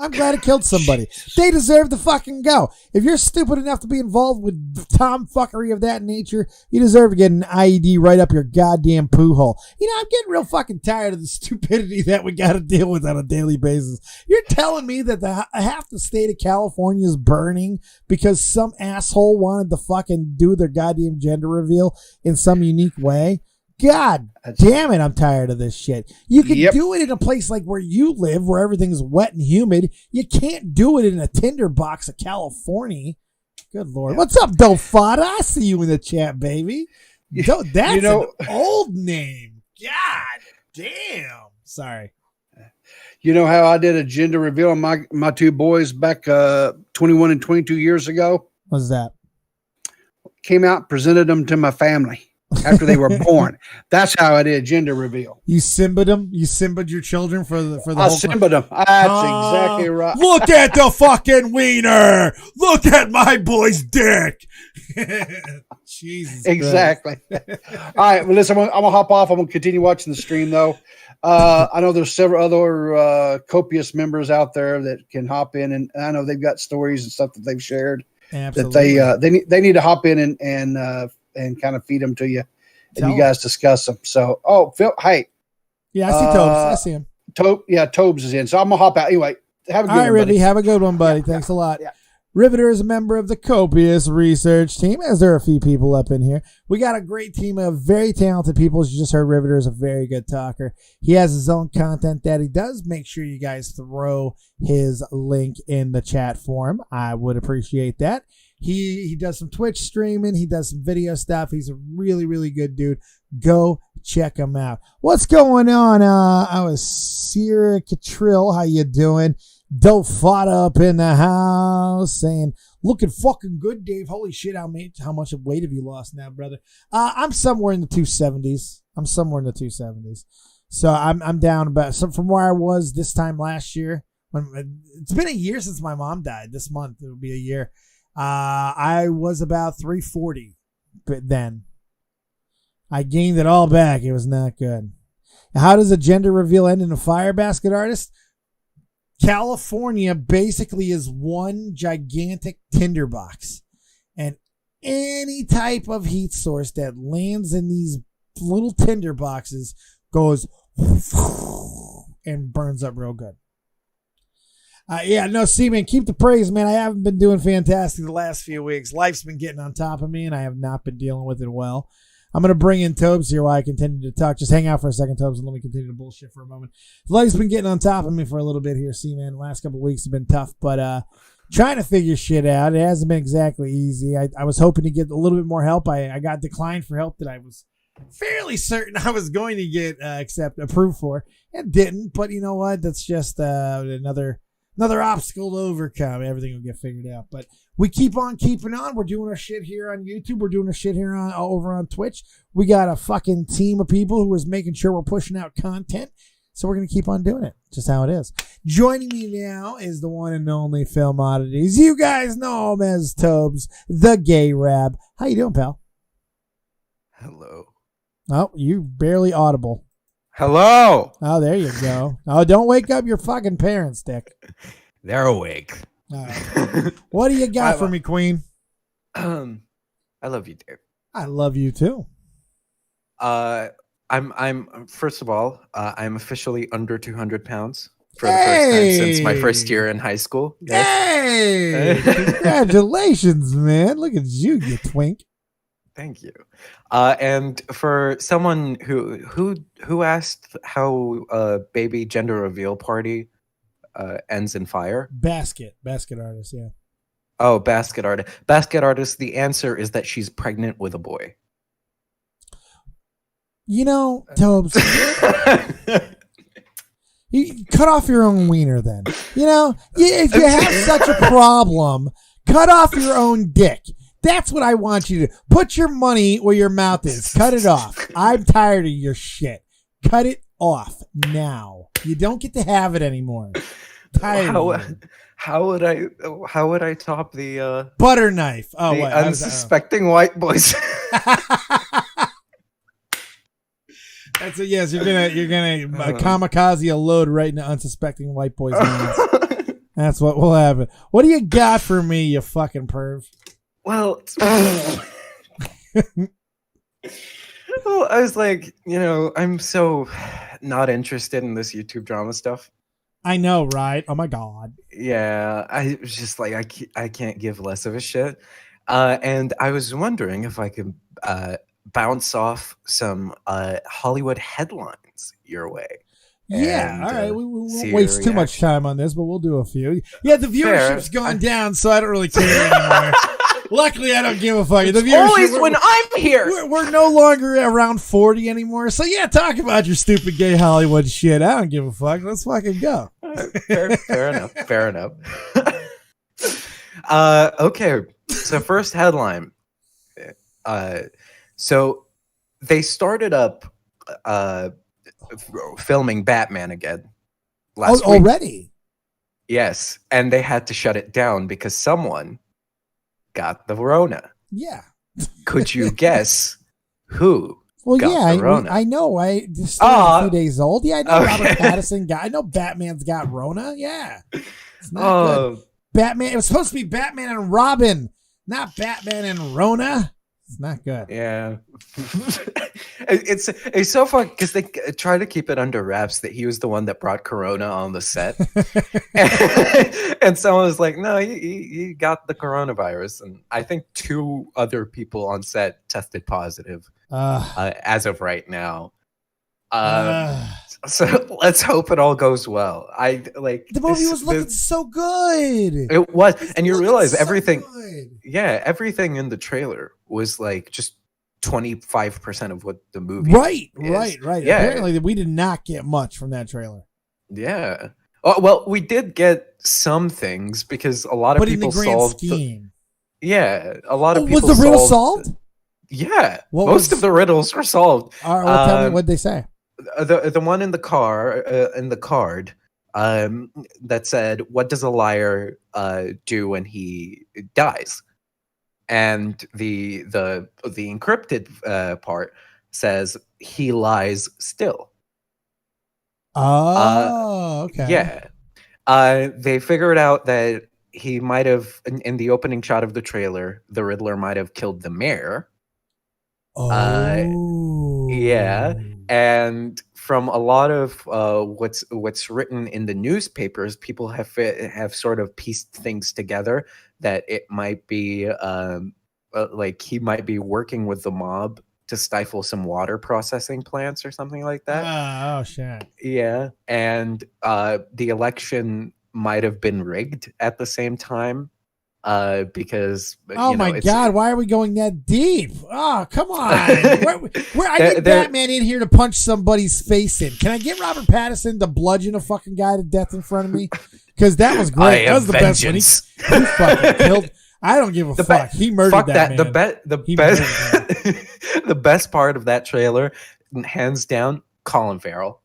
I'm glad it killed somebody. They deserve to fucking go. If you're stupid enough to be involved with tomfuckery of that nature, you deserve to get an IED right up your goddamn poo hole. I'm getting real fucking tired of the stupidity that we got to deal with on a daily basis. You're telling me that half the state of California is burning because some asshole wanted to fucking do their goddamn gender reveal in some unique way? God damn it, I'm tired of this shit. You can do it in a place like where you live, where everything's wet and humid. You can't do it in a tinderbox of California. Good Lord. What's up, Dofada? I see you in the chat, baby. That's an old name. God damn. Sorry. You know how I did a gender reveal on my two boys back 21 and 22 years ago? What's that? Came out, presented them to my family. after they were born. That's how I did a gender reveal. You Simba'd them? You Simba'd your children for the I whole Simba'd them. That's exactly right. Look at the fucking wiener. Look at my boy's dick. Jesus. Exactly. All right. Well, listen, I'm gonna hop off. I'm gonna continue watching the stream though. I know there's several other copious members out there that can hop in, and I know they've got stories and stuff that they've shared. Absolutely. That they need to hop in and kind of feed them to you, and you guys discuss them. So, Phil, hey, yeah, I see Tobes. I see him. Tobes is in. So I'm gonna hop out anyway. Have a good one, All right, Rivy. buddy. Have a good one, buddy. Thanks a lot. Yeah. Riveter is a member of the Copious Research Team, as there are a few people up in here. We got a great team of very talented people. As you just heard, Riveter is a very good talker. He has his own content that he does. Make sure you guys throw his link in the chat for him. I would appreciate that. He does some Twitch streaming. He does some video stuff. He's a really, really good dude. Go check him out. What's going on? I was Sierra Catrill. How you doing? Dope Fada up in the house saying, looking fucking good, Dave. Holy shit, how much of weight have you lost now, brother? I'm somewhere in the 270s. So I'm down about from where I was this time last year. It's been a year since my mom died. This month it will be a year. I was about 340, but then I gained it all back. It was not good. How does a gender reveal end in a fire basket artist? California basically is one gigantic tinderbox, and any type of heat source that lands in these little tinder boxes goes and burns up real good. Seaman, keep the praise, man. I haven't been doing fantastic the last few weeks. Life's been getting on top of me, and I have not been dealing with it well. I'm going to bring in Tobes here while I continue to talk. Just hang out for a second, Tobes, and let me continue to bullshit for a moment. Life's been getting on top of me for a little bit here, Seaman. The last couple of weeks have been tough, but trying to figure shit out. It hasn't been exactly easy. I was hoping to get a little bit more help. I got declined for help that I was fairly certain I was going to get approved for, and didn't. But you know what? That's just another obstacle to overcome. Everything will get figured out. But we keep on keeping on. We're doing our shit here on YouTube. We're doing our shit here over on Twitch. We got a fucking team of people who is making sure we're pushing out content. So we're going to keep on doing it. Just how it is. Joining me now is the one and only Film Oddities. You guys know him as Tobes, the gay rab. How you doing, pal? Hello. Oh, you barely audible. Hello. Oh, there you go. Oh, don't wake up your fucking parents, Dick. They're awake. All right. What do you got for me, Queen? I love you, Dave. I love you too. I'm first of all, I'm officially under 200 pounds for the first time since my first year in high school. Hey, congratulations, man. Look at you, you twink. Thank you. And for someone who asked how a baby gender reveal party ends in fire. Basket artist, yeah. Oh, basket artist. The answer is that she's pregnant with a boy. You know, Tobes, you cut off your own wiener then. You know, if you have such a problem, cut off your own dick. That's what I want you to do. Put your money where your mouth is. Cut it off. I'm tired of your shit. Cut it off now. You don't get to have it anymore. How would I top the butter knife? Oh, the what? Unsuspecting white boys. That's it. Yes, you're gonna kamikaze a load right into unsuspecting white boys' hands. That's what will happen. What do you got for me, you fucking perv? Well, well, I was like, I'm so not interested in this YouTube drama stuff. I know, right? Oh my god. Yeah, I was just like, I can't give less of a shit. And I was wondering if I could bounce off some Hollywood headlines your way. Yeah, And, all right. We won't waste too much time on this, but we'll do a few. Yeah, the viewership's gone down, so I don't really care anymore. Luckily, I don't give a fuck. The always when I'm here. We're no longer around 40 anymore. So yeah, talk about your stupid gay Hollywood shit. I don't give a fuck. Let's fucking go. Fair enough. Fair enough. Okay. So first headline. So they started up filming Batman again last week. Already? Yes, and they had to shut it down because someone got the Rona. Yeah. Could you guess who? Well, got yeah, the Rona? I know. This still a few days old. Yeah, I know Okay. Robert Pattinson got. I know Batman's got Rona. Yeah, it's not good. Batman. It was supposed to be Batman and Robin, not Batman and Rona. It's not good. Yeah, it's so fun because they try to keep it under wraps that he was the one that brought Corona on the set, and someone was like, "No, he got the coronavirus," and I think 2 other people on set tested positive as of right now. So let's hope it all goes well. The movie was looking so good. It was, and you realize so everything. good. Yeah, everything in the trailer was like just 25% of what the movie. Right. Yeah. Apparently, we did not get much from that trailer. Yeah. Oh, well, we did get some things because a lot of But in people the grand solved. scheme, A lot of people. was the riddle solved? Yeah, What most was- of the riddles were solved. All right, tell me what they say. The one in the car in the card that said, "What does a liar do when he dies?" And the encrypted part says, "He lies still." Oh, okay. Yeah. They figured out that he might have in the opening shot of the trailer, the Riddler might have killed the mayor. Oh. Yeah. And from a lot of what's written in the newspapers, people have sort of pieced things together that it might be like he might be working with the mob to stifle some water processing plants or something like that. Oh shit. Yeah, and the election might have been rigged at the same time. Because Oh my god, why are we going that deep? Oh, come on. Where I need Batman in here to punch somebody's face in. Can I get Robert Pattinson to bludgeon a fucking guy to death in front of me? Because that was great. That was the best one. He fucking killed. I don't give a fuck. He murdered that man. The best part of that trailer, hands down, Colin Farrell.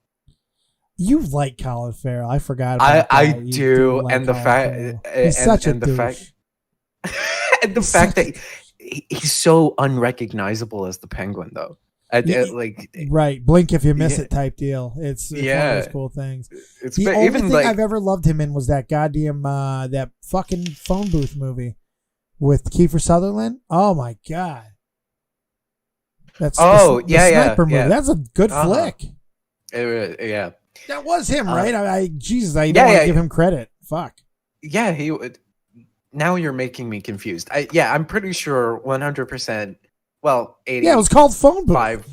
You like Colin Farrell. I forgot about that. I You do, like and the Colin fact Farrell. and, He's such a and the douche. fact and the fact that he's so unrecognizable as the Penguin, though. Right, blink if you miss Yeah. it type deal. It's one of those cool things. It's The but only even thing like I've ever loved him in was that goddamn that fucking phone booth movie with Kiefer Sutherland. Oh my god, that's the sniper movie. yeah. That's a good flick. yeah. That was him, right? I Jesus, I don't want to give him credit. Fuck. Yeah, he would. Now you're making me confused. I'm pretty sure 100%. Well, 80. Yeah, it was called Phone Booth.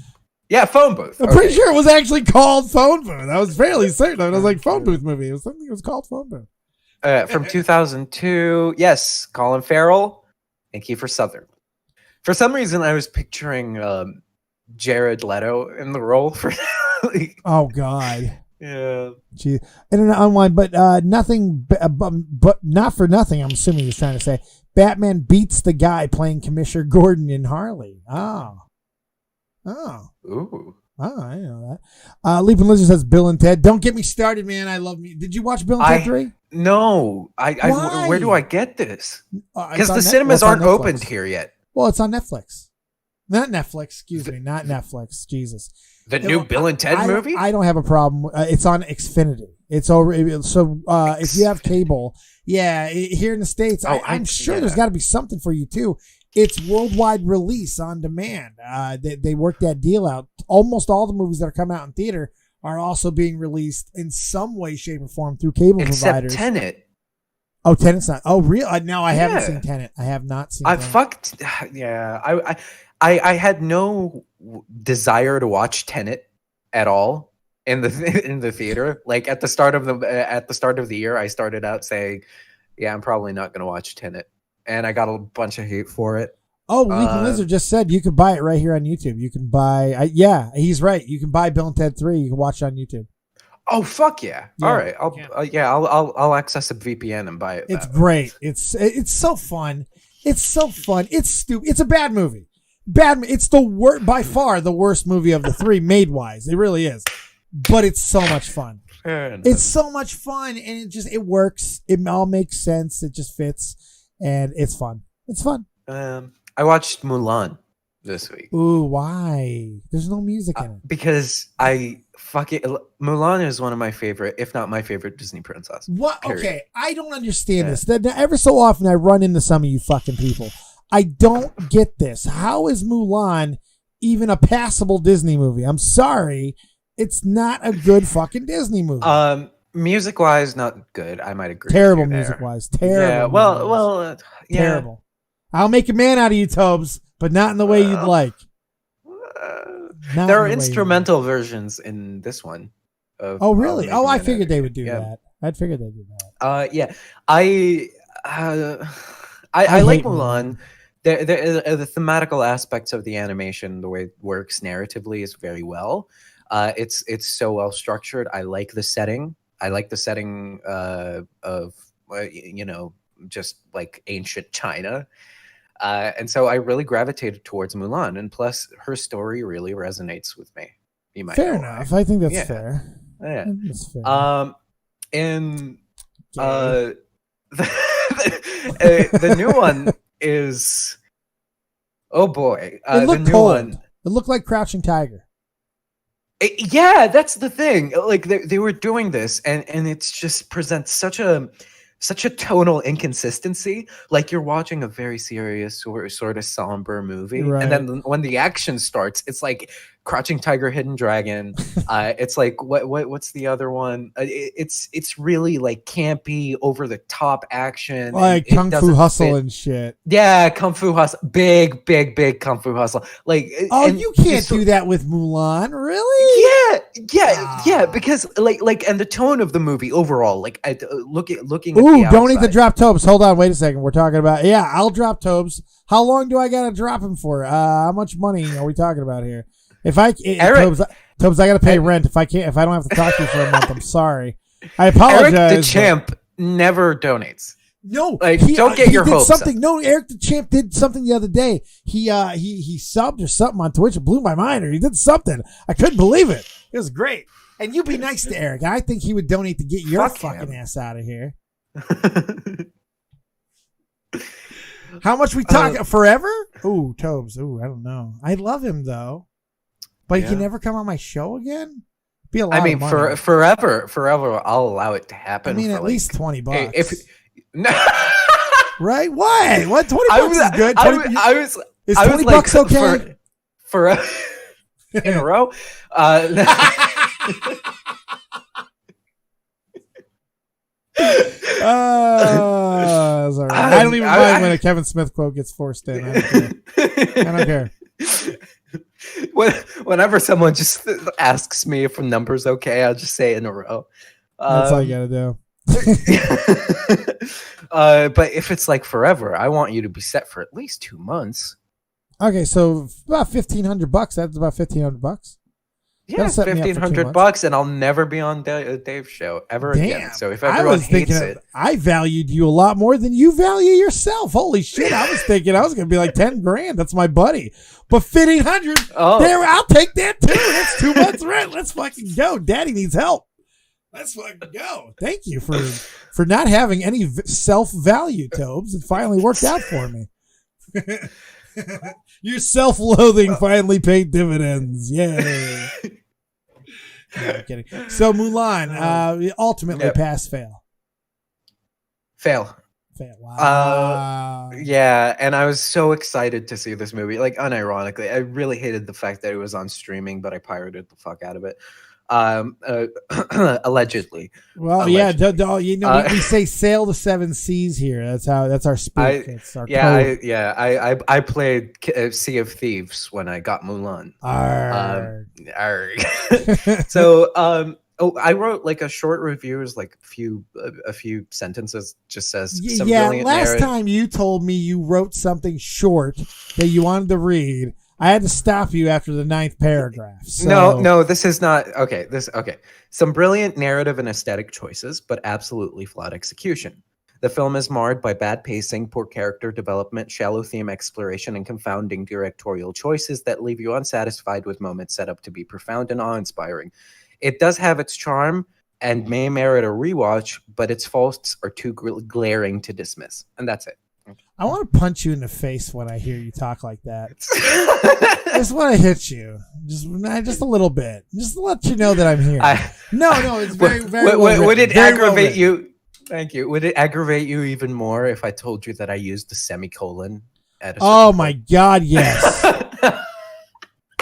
Yeah, Phone Booth. I'm pretty sure it was actually called Phone Booth. I was fairly certain. I was like Phone Booth movie. It was something. It was called Phone Booth. From 2002. Yes, Colin Farrell and Kiefer Sutherland. For some reason, I was picturing Jared Leto in the role for. Oh God. Yeah. Gee. Internet online, but nothing. But not for nothing. I'm assuming he's trying to say Batman beats the guy playing Commissioner Gordon in Harley. Oh. Ooh. Oh, I know that. Leaping Lizard says Bill and Ted. Don't get me started, man. I love me. Did you watch Bill and Ted 3? No. Why? Where do I get this? It's Because the on cinemas well, it's on aren't Netflix. opened here yet. Well, it's on Netflix. Not Netflix. Excuse me. Not Netflix. Jesus. The new Bill and Ted movie? I don't have a problem. It's on Xfinity. It's over. So if you have cable, here in the States, I'm sure there's got to be something for you too. It's worldwide release on demand. They worked that deal out. Almost all the movies that are coming out in theater are also being released in some way, shape, or form through cable providers. Except Tenet. Oh, Tenet's not. Oh, real? No, I haven't seen Tenet. I have not seen. I had no desire to watch Tenet at all in the theater. Like at the start of the year, I started out saying, "Yeah, I'm probably not going to watch Tenet," and I got a bunch of hate for it. Oh, Leaping Lizard just said you could buy it right here on YouTube. You can buy. He's right. You can buy Bill and Ted 3. You can watch it on YouTube. Oh fuck yeah! All right, I'll access a VPN and buy it. It's great. It's so fun. It's so fun. It's stupid. It's a bad movie. It's the worst, by far the worst movie of the three made wise. It really is. But it's so much fun. It's so much fun, and it works. It all makes sense. It just fits, and it's fun. It's fun. I watched Mulan this week. Ooh, why? There's no music in it. Because Mulan is one of my favorite, if not my favorite, Disney princess. What? Period. Okay, I don't understand this. That ever so often I run into some of you fucking people. I don't get this. How is Mulan even a passable Disney movie? I'm sorry. It's not a good fucking Disney movie. Music wise, not good. I might agree. Terrible with you music there. wise. Terrible. Yeah. Well. Yeah. Terrible. I'll make a man out of you, Tobes, but not in the way you'd like. There are instrumental versions in this one. Oh, really? I figured they would do that. I'd figured they'd do that. Yeah. I like Mulan. The thematical aspects of the animation, the way it works narratively, is very well. It's so well structured. I like the setting. I like the setting of just like ancient China. And so I really gravitated towards Mulan, and plus her story really resonates with me. You might fair enough. I think that's fair. Yeah. That's fair. The new one is, oh boy, it looked the new cold. one. It looked like Crouching Tiger. Yeah, that's the thing. Like they were doing this, and it just presents such a tonal inconsistency. Like you're watching a very serious or sort of somber movie, right. And then when the action starts, it's like Crouching Tiger, Hidden Dragon. It's like what's the other one? It's really like campy, over the top action, like Kung Fu Hustle and shit. Yeah, Kung Fu Hustle, big Kung Fu Hustle. Like, you can't do that with Mulan, really? Yeah, because like, and the tone of the movie overall, like, looking. Ooh, don't need to drop Tobes. Hold on, wait a second. We're talking about I'll drop Tobes. How long do I gotta drop him for? How much money are we talking about here? If Tobes, I gotta pay rent. If I don't have to talk to you for a month, I'm sorry. I apologize. Eric the Champ never donates. No, don't get your hopes something. up. No, Eric the Champ did something the other day. He subbed or something on Twitch. It blew my mind. Or he did something. I couldn't believe it. It was great. And you be nice to Eric. I think he would donate to get your fucking ass out of here. How much we talk forever? Ooh, Tobes. Ooh, I don't know. I love him though, but he can never come on my show again. Be a lot. I mean, of forever. I'll allow it to happen. I mean, at least $20. Right? Why? What? $20 is good. Is $20 okay? For in a row? Sorry. I don't even mind when a Kevin Smith quote gets forced in. I don't care. Whenever someone just asks me if a number's okay, I'll just say in a row. That's all you gotta do. But if it's like forever, I want you to be set for at least 2 months. Okay, so about $1,500. That's about $1,500. Yeah, $1,500, and I'll never be on Dave's show ever again. So if everyone hates it, I valued you a lot more than you value yourself. Holy shit! I was thinking I was gonna be like $10,000. That's my buddy. But $1,500. There, I'll take that too. That's 2 months rent. Let's fucking go. Daddy needs help. Let's fucking go. Thank you for not having any self-value, Tobes. It finally worked out for me. Your self-loathing finally paid dividends. Yay. No, I'm kidding. So Mulan, ultimately pass, fail. Fail. Wow. Yeah, and I was so excited to see this movie. Like, unironically, I really hated the fact that it was on streaming, but I pirated the fuck out of it. Allegedly. Well, allegedly. We say sail the 7 seas here. That's our speak. It's our code. I played Sea of Thieves when I got Mulan. So I wrote like a short review, is like a few sentences, just says some brilliant last time you told me you wrote something short that you wanted to read. I had to stop you after the 9th paragraph. So. No, this is not okay. Some brilliant narrative and aesthetic choices, but absolutely flawed execution. The film is marred by bad pacing, poor character development, shallow theme exploration, and confounding directorial choices that leave you unsatisfied with moments set up to be profound and awe-inspiring. It does have its charm and may merit a rewatch, but its faults are too glaring to dismiss. And that's it. I want to punch you in the face when I hear you talk like that. I just want to hit you, just a little bit, just to let you know that I'm here. No, it's very, very. Would it very aggravate you? Thank you. Would it aggravate you even more if I told you that I used a semicolon at a? Oh my God, yes.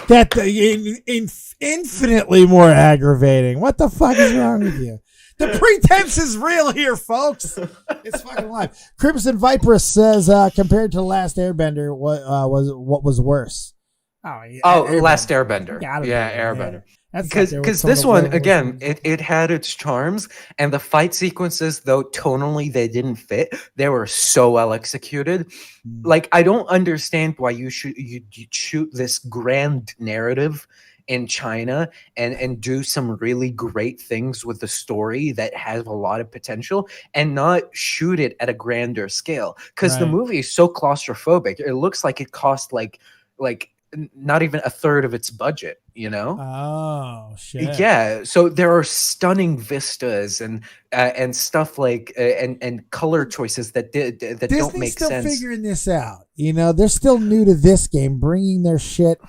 That infinitely more aggravating. What the fuck is wrong with you? The pretense is real here, folks. It's fucking live. Crimson Viper says, compared to The Last Airbender, what was worse? Last Airbender. Airbender. Because this one, again, it had its charms, and the fight sequences, though tonally they didn't fit, they were so well executed. Like, I don't understand why you shoot this grand narrative in China and do some really great things with the story that has a lot of potential and not shoot it at a grander scale. Because the movie is so claustrophobic. It looks like it cost like not even a third of its budget, you know? Oh shit. Yeah. So there are stunning vistas and stuff like and color choices that Disney's don't make still sense. Figuring this out. You know, they're still new to this game, bringing their shit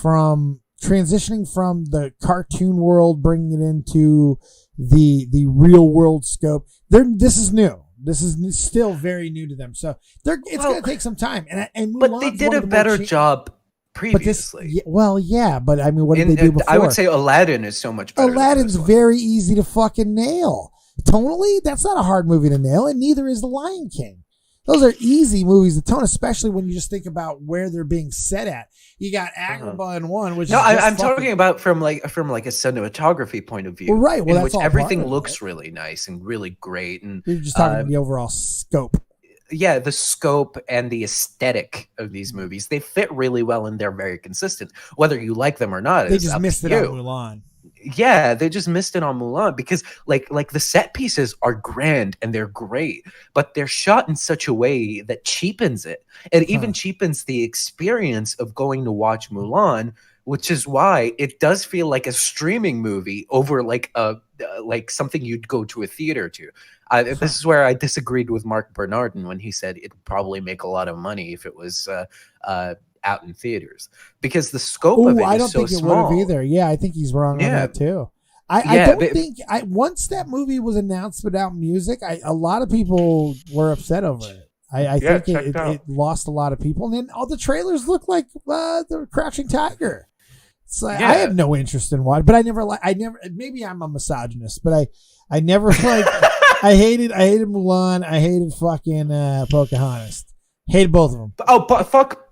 from transitioning from the cartoon world, bringing it into the real world scope. This is new. This is still very new to them. So it's going to take some time. But they did a better job previously. But I mean, what did they do before? I would say Aladdin is so much better. Aladdin's very easy to fucking nail. Tonally, that's not a hard movie to nail, and neither is The Lion King. Those are easy movies to tone, especially when you just think about where they're being set at. You got Agrabah in one, which I'm talking about from like a cinematography point of view, right? Well, in that's which all everything looks really nice and really great, and you're just talking about the overall scope. Yeah, the scope and the aesthetic of these movies, they fit really well and they're very consistent, whether you like them or not. They just missed it on Mulan. Yeah, they just missed it on Mulan because like the set pieces are grand and they're great, but they're shot in such a way that cheapens it. It even cheapens the experience of going to watch Mulan, which is why it does feel like a streaming movie over like something you'd go to a theater to. This is where I disagreed with Mark Bernardin when he said it'd probably make a lot of money if it was out in theaters, because the scope of it I don't is so think it small. would have either. Yeah, I think he's wrong on that too. I don't think once that movie was announced without music, a lot of people were upset over it. I think it lost a lot of people, and then all the trailers look like the Crouching Tiger. So I had no interest in watching, but I never. Maybe I'm a misogynist, but I never like. I hated Mulan. I hated fucking Pocahontas. Hated both of them. Oh, fuck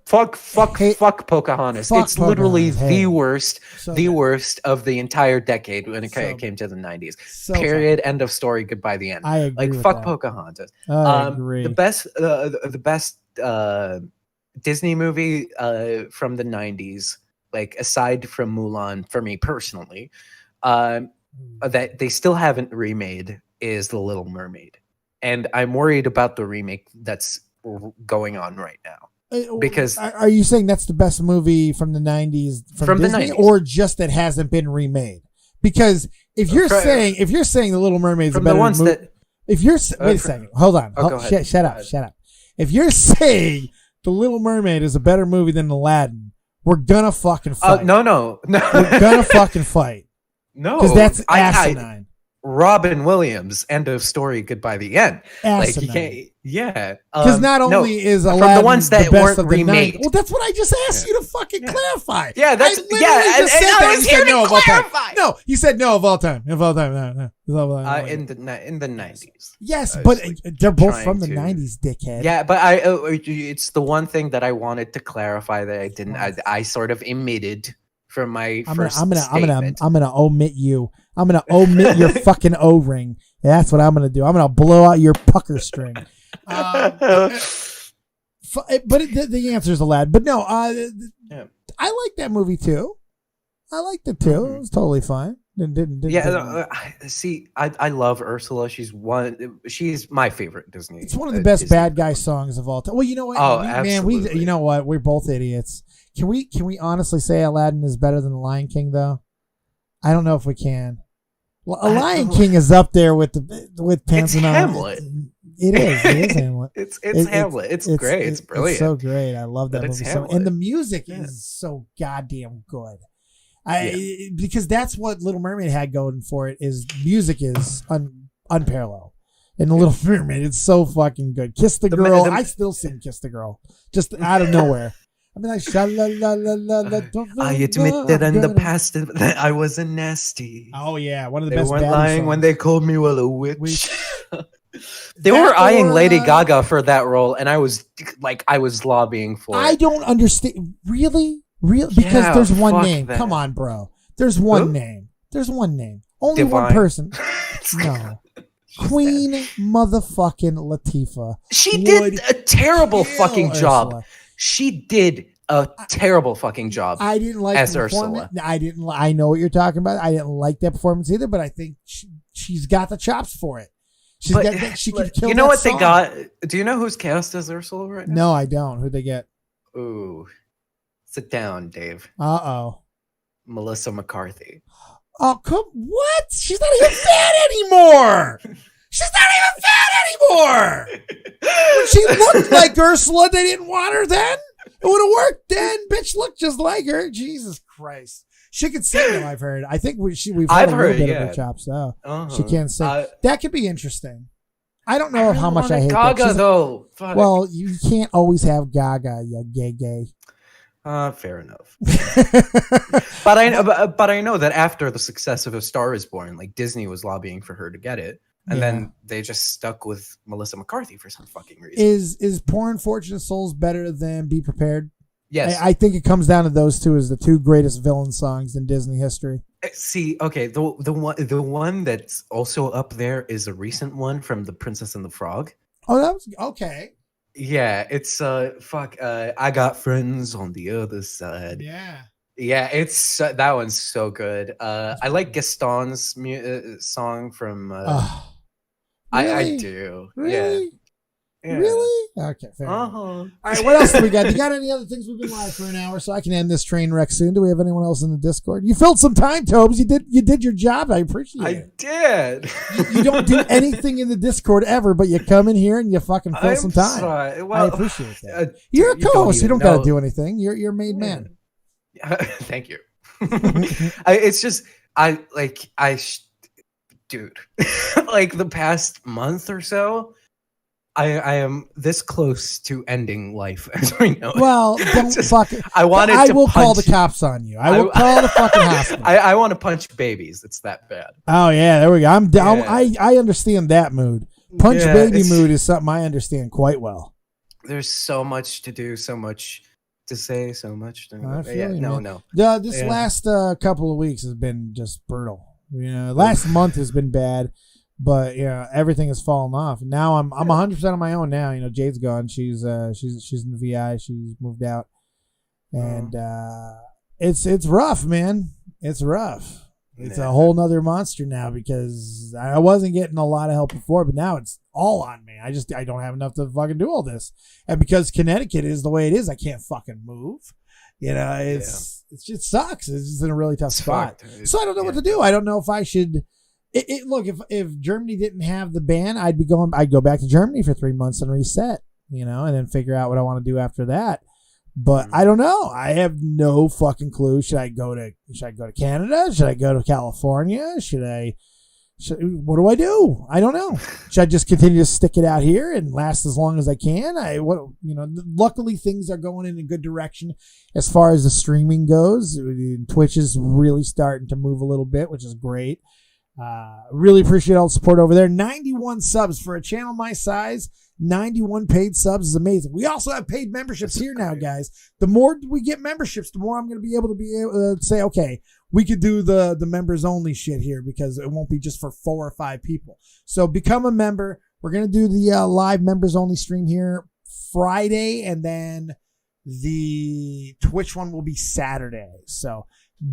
Pocahontas. It's literally the worst of the entire decade when it came to the 90s. Period. End of story. Goodbye. The end. I agree. Like fuck Pocahontas. I agree. The best Disney movie from the 90s, like aside from Mulan, for me personally, that they still haven't remade is The Little Mermaid, and I'm worried about the remake that's going on right now. Because are you saying that's the best movie from the 90s from Disney, the 90s, or just that hasn't been remade? Because if you're saying The Little Mermaid is a better movie, wait a second, hold on, shut up. If you're saying The Little Mermaid is a better movie than Aladdin, we're gonna fucking fight. No, we're gonna fucking fight. No, because that's asinine. Robin Williams, end of story, goodbye the end. Asinine. Like you can't, yeah. Because not only is Aladdin from the ones that weren't remade. Well, that's what I just asked you to fucking clarify. Yeah, that's and I was here to clarify. No, you said no of all time. No. In the 90s. Yes, but they're both from the 90s, dickhead. Yeah, but it's the one thing that I wanted to clarify that I didn't. I sort of omitted from my first statement. I'm gonna omit you. I'm gonna omit your fucking O-ring. That's what I'm gonna do. I'm gonna blow out your pucker string. But the answer is Aladdin. But no, I like that movie too. I liked it too. It was totally fine. See, I love Ursula. She's my favorite Disney. It's one of the best Disney bad guy villain. songs of all time. Well, you know what? Oh, Man, absolutely. you know what? We're both idiots. Can we honestly say Aladdin is better than The Lion King, though? I don't know if we can. Lion King is up there with Pants It's on. Hamlet. It is Hamlet. It's Hamlet. It's great. It's brilliant. It's so great. I love that But it's movie. So, Hamlet. and the music is so goddamn good. Because that's what Little Mermaid had going for it. Is music is unparalleled. In the Little Mermaid, it's so fucking good. Kiss the Girl. I still sing Kiss the Girl, just out of nowhere. I mean, like, I admit that in the past that I wasn't nasty. Oh yeah, one of the They best. weren't Baddie lying songs. when they called me a witch. They That were eyeing or, Lady Gaga for that role, and I was lobbying for I it. don't understand. Really? Because Yeah, there's one fuck name. that. Come on, bro. There's one Who? name. There's one name. Only one Divine. person. No. Queen motherfucking Latifah. She would did a terrible kill fucking job. Ursula. She did a terrible fucking job. I didn't like as the Ursula. performance. I know what you're talking about. I didn't like that performance either, but I think she's got the chops for it. She could kill. You know that what song. they got? Do you know who's cast as Ursula right now? No, I don't. Who'd they get? Ooh, sit down, Dave. Uh-oh. Melissa McCarthy. Oh, what? She's not even fat anymore. She's not even fat anymore. When she looked like Ursula, they didn't want her then. It would have worked then. Bitch looked just like her. Jesus Christ. She could sing, though, I've heard. I think we've I've heard a heard, little bit yeah. of her chops, though. Uh-huh. She can't sing. That could be interesting. I don't know really how much I wanted hate that. Gaga though. Fuck. Well, you can't always have Gaga, you gay. Fair enough. But I know that after the success of A Star Is Born, like Disney was lobbying for her to get it, and then they just stuck with Melissa McCarthy for some fucking reason. Is Poor Unfortunate Souls better than Be Prepared? Yes. I think it comes down to those two as the two greatest villain songs in Disney history. See, okay, the one that's also up there is a recent one from The Princess and the Frog. Oh, that was okay. Yeah, it's I got friends on the other side. Yeah, it's that one's so good. I like Gaston's song from. Really? I do. Really? Yeah. Really? Okay, fair enough. All right, what else do we got? You got any other things? We've been live for an hour, so I can end this train wreck soon. Do we have anyone else in the Discord? You filled some time, Tobes. You did your job. I appreciate it. I did. You don't do anything in the Discord ever, but you come in here and you fucking fill some time. Sorry. I Well, appreciate that. You're a co-host. You don't got to do anything. You're a made man. Thank you. It's just dude, like the past month or so, I am this close to ending life as we know it. Well, don't fucking. I will call the cops on you. I will call the fucking hospital. I want to punch babies. It's that bad. Oh yeah, there we go. I'm down. Yeah. I understand that mood. Punch Yeah, baby mood is something I understand quite well. There's so much to do, so much to say, so much to. I feel you, no, man. no. This last couple of weeks has been just brutal. You know, last month has been bad, but everything has fallen off. Now I'm 100% on my own now. You know, Jade's gone. She's in the VI. She's moved out, and it's rough, man. It's rough. It's a whole nother monster now because I wasn't getting a lot of help before, but now it's all on me. I don't have enough to fucking do all this, and because Connecticut is the way it is, I can't fucking move. You know, it just sucks. It's just in a really tough spot. So I don't know what to do. I don't know if I should. Look, if Germany didn't have the ban, I'd go back to Germany for 3 months and reset. You know, and then figure out what I want to do after that. But I don't know. I have no fucking clue. Should I go to Canada? Should I go to California? What do I do? I don't know. Should I just continue to stick it out here and last as long as I can? Luckily things are going in a good direction as far as the streaming goes. Twitch is really starting to move a little bit, which is great. Really appreciate all the support over there. 91 subs for a channel my size. 91 paid subs is amazing. We also have paid memberships here now, guys. The more we get memberships, the more I'm going to be able to say, okay, we could do the members only shit here because it won't be just for 4 or 5 people. So become a member. We're going to do the live members only stream here Friday, and then the Twitch one will be Saturday. So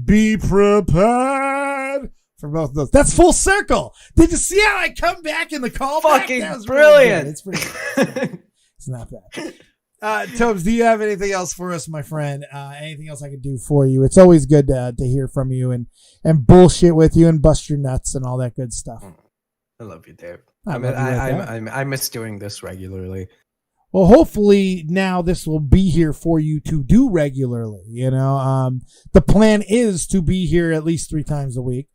be prepared for both of those. That's full circle. Did you see how I come back in the call? Fucking That was brilliant. Really it's pretty good. It's not bad. Tobes, do you have anything else for us, my friend? Anything else I could do for you? It's always good to hear from you and bullshit with you and bust your nuts and all that good stuff. I love you, Dave. I miss doing this regularly. Well, hopefully now this will be here for you to do regularly. The plan is to be here at least 3 times a week.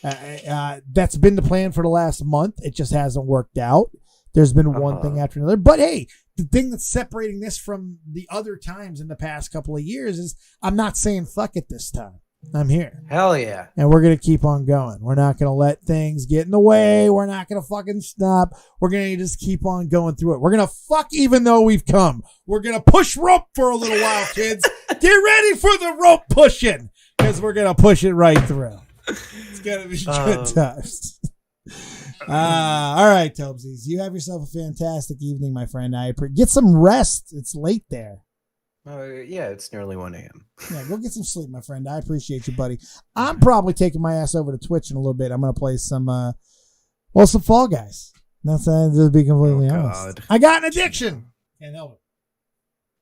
That's been the plan for the last month. It just hasn't worked out. There's been one thing after another. But hey, the thing that's separating this from the other times in the past couple of years is I'm not saying fuck it this time. I'm here. Hell yeah. And we're going to keep on going. We're not going to let things get in the way. We're not going to fucking stop. We're going to just keep on going through it. We're going to fuck even though we've come. We're going to push rope for a little while, kids. Get ready for the rope pushing because we're going to push it right through. It's going to be good times. All right, Tobesies. You have yourself a fantastic evening, my friend. Get some rest. It's late there. Yeah, it's nearly 1 a.m. Yeah, go get some sleep, my friend. I appreciate you, buddy. I'm probably taking my ass over to Twitch in a little bit. I'm going to play some Fall Guys. That's to be completely honest. I got an addiction. Can't help it.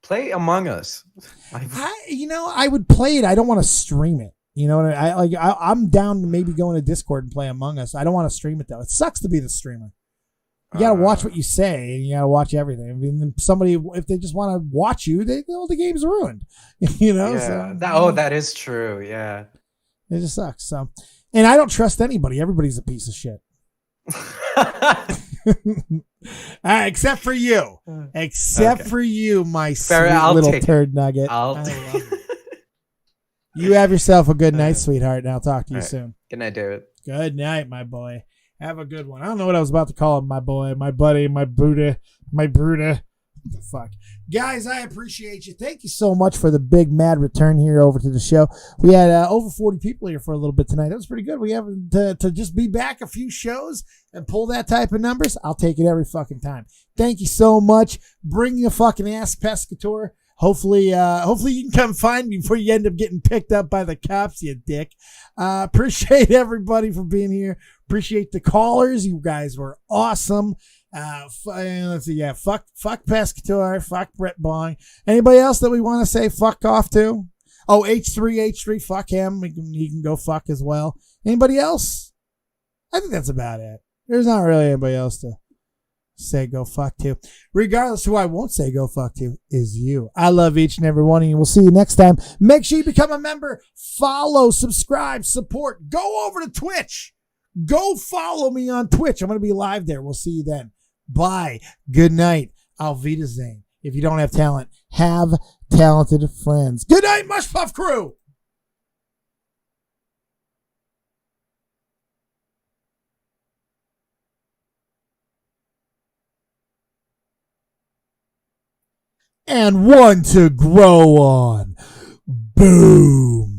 Play Among Us. I would play it. I don't want to stream it. You know what I'm down to maybe going to Discord and play Among Us. I don't want to stream it though. It sucks to be the streamer. You gotta watch what you say, and you gotta watch everything. I mean, if they just want to watch you, the game's ruined. Yeah. So, that is true. Yeah, it just sucks. So, and I don't trust anybody. Everybody's a piece of shit. Except for you. Except for you, my sweet little turd nugget. I love you. You have yourself a good night, sweetheart, and I'll talk to you soon. Good night, David. Good night, my boy. Have a good one. I don't know what I was about to call him, my boy, my buddy, my Buddha, my Bruda. What the fuck? Guys, I appreciate you. Thank you so much for the big mad return here over to the show. We had over 40 people here for a little bit tonight. That was pretty good. We have to just be back a few shows and pull that type of numbers. I'll take it every fucking time. Thank you so much. Bring your fucking ass, Pescator. Hopefully you can come find me before you end up getting picked up by the cops, you dick. Appreciate everybody for being here. Appreciate the callers. You guys were awesome. Let's see. Yeah, fuck Pescator. Fuck Brett Bong. Anybody else that we want to say fuck off to? Oh, H3. Fuck him. He can go fuck as well. Anybody else? I think that's about it. There's not really anybody else to say go fuck to. Regardless, who I won't say go fuck to is you. I love each and every one of you. We'll see you next time. Make sure you become a member. Follow, subscribe, support. Go over to Twitch. Go follow me on Twitch. I'm going to be live there. We'll see you then. Bye. Good night. Auf Wiedersehen. If you don't have talent, have talented friends. Good night, Mush Puff Crew. And one to grow on. Boom.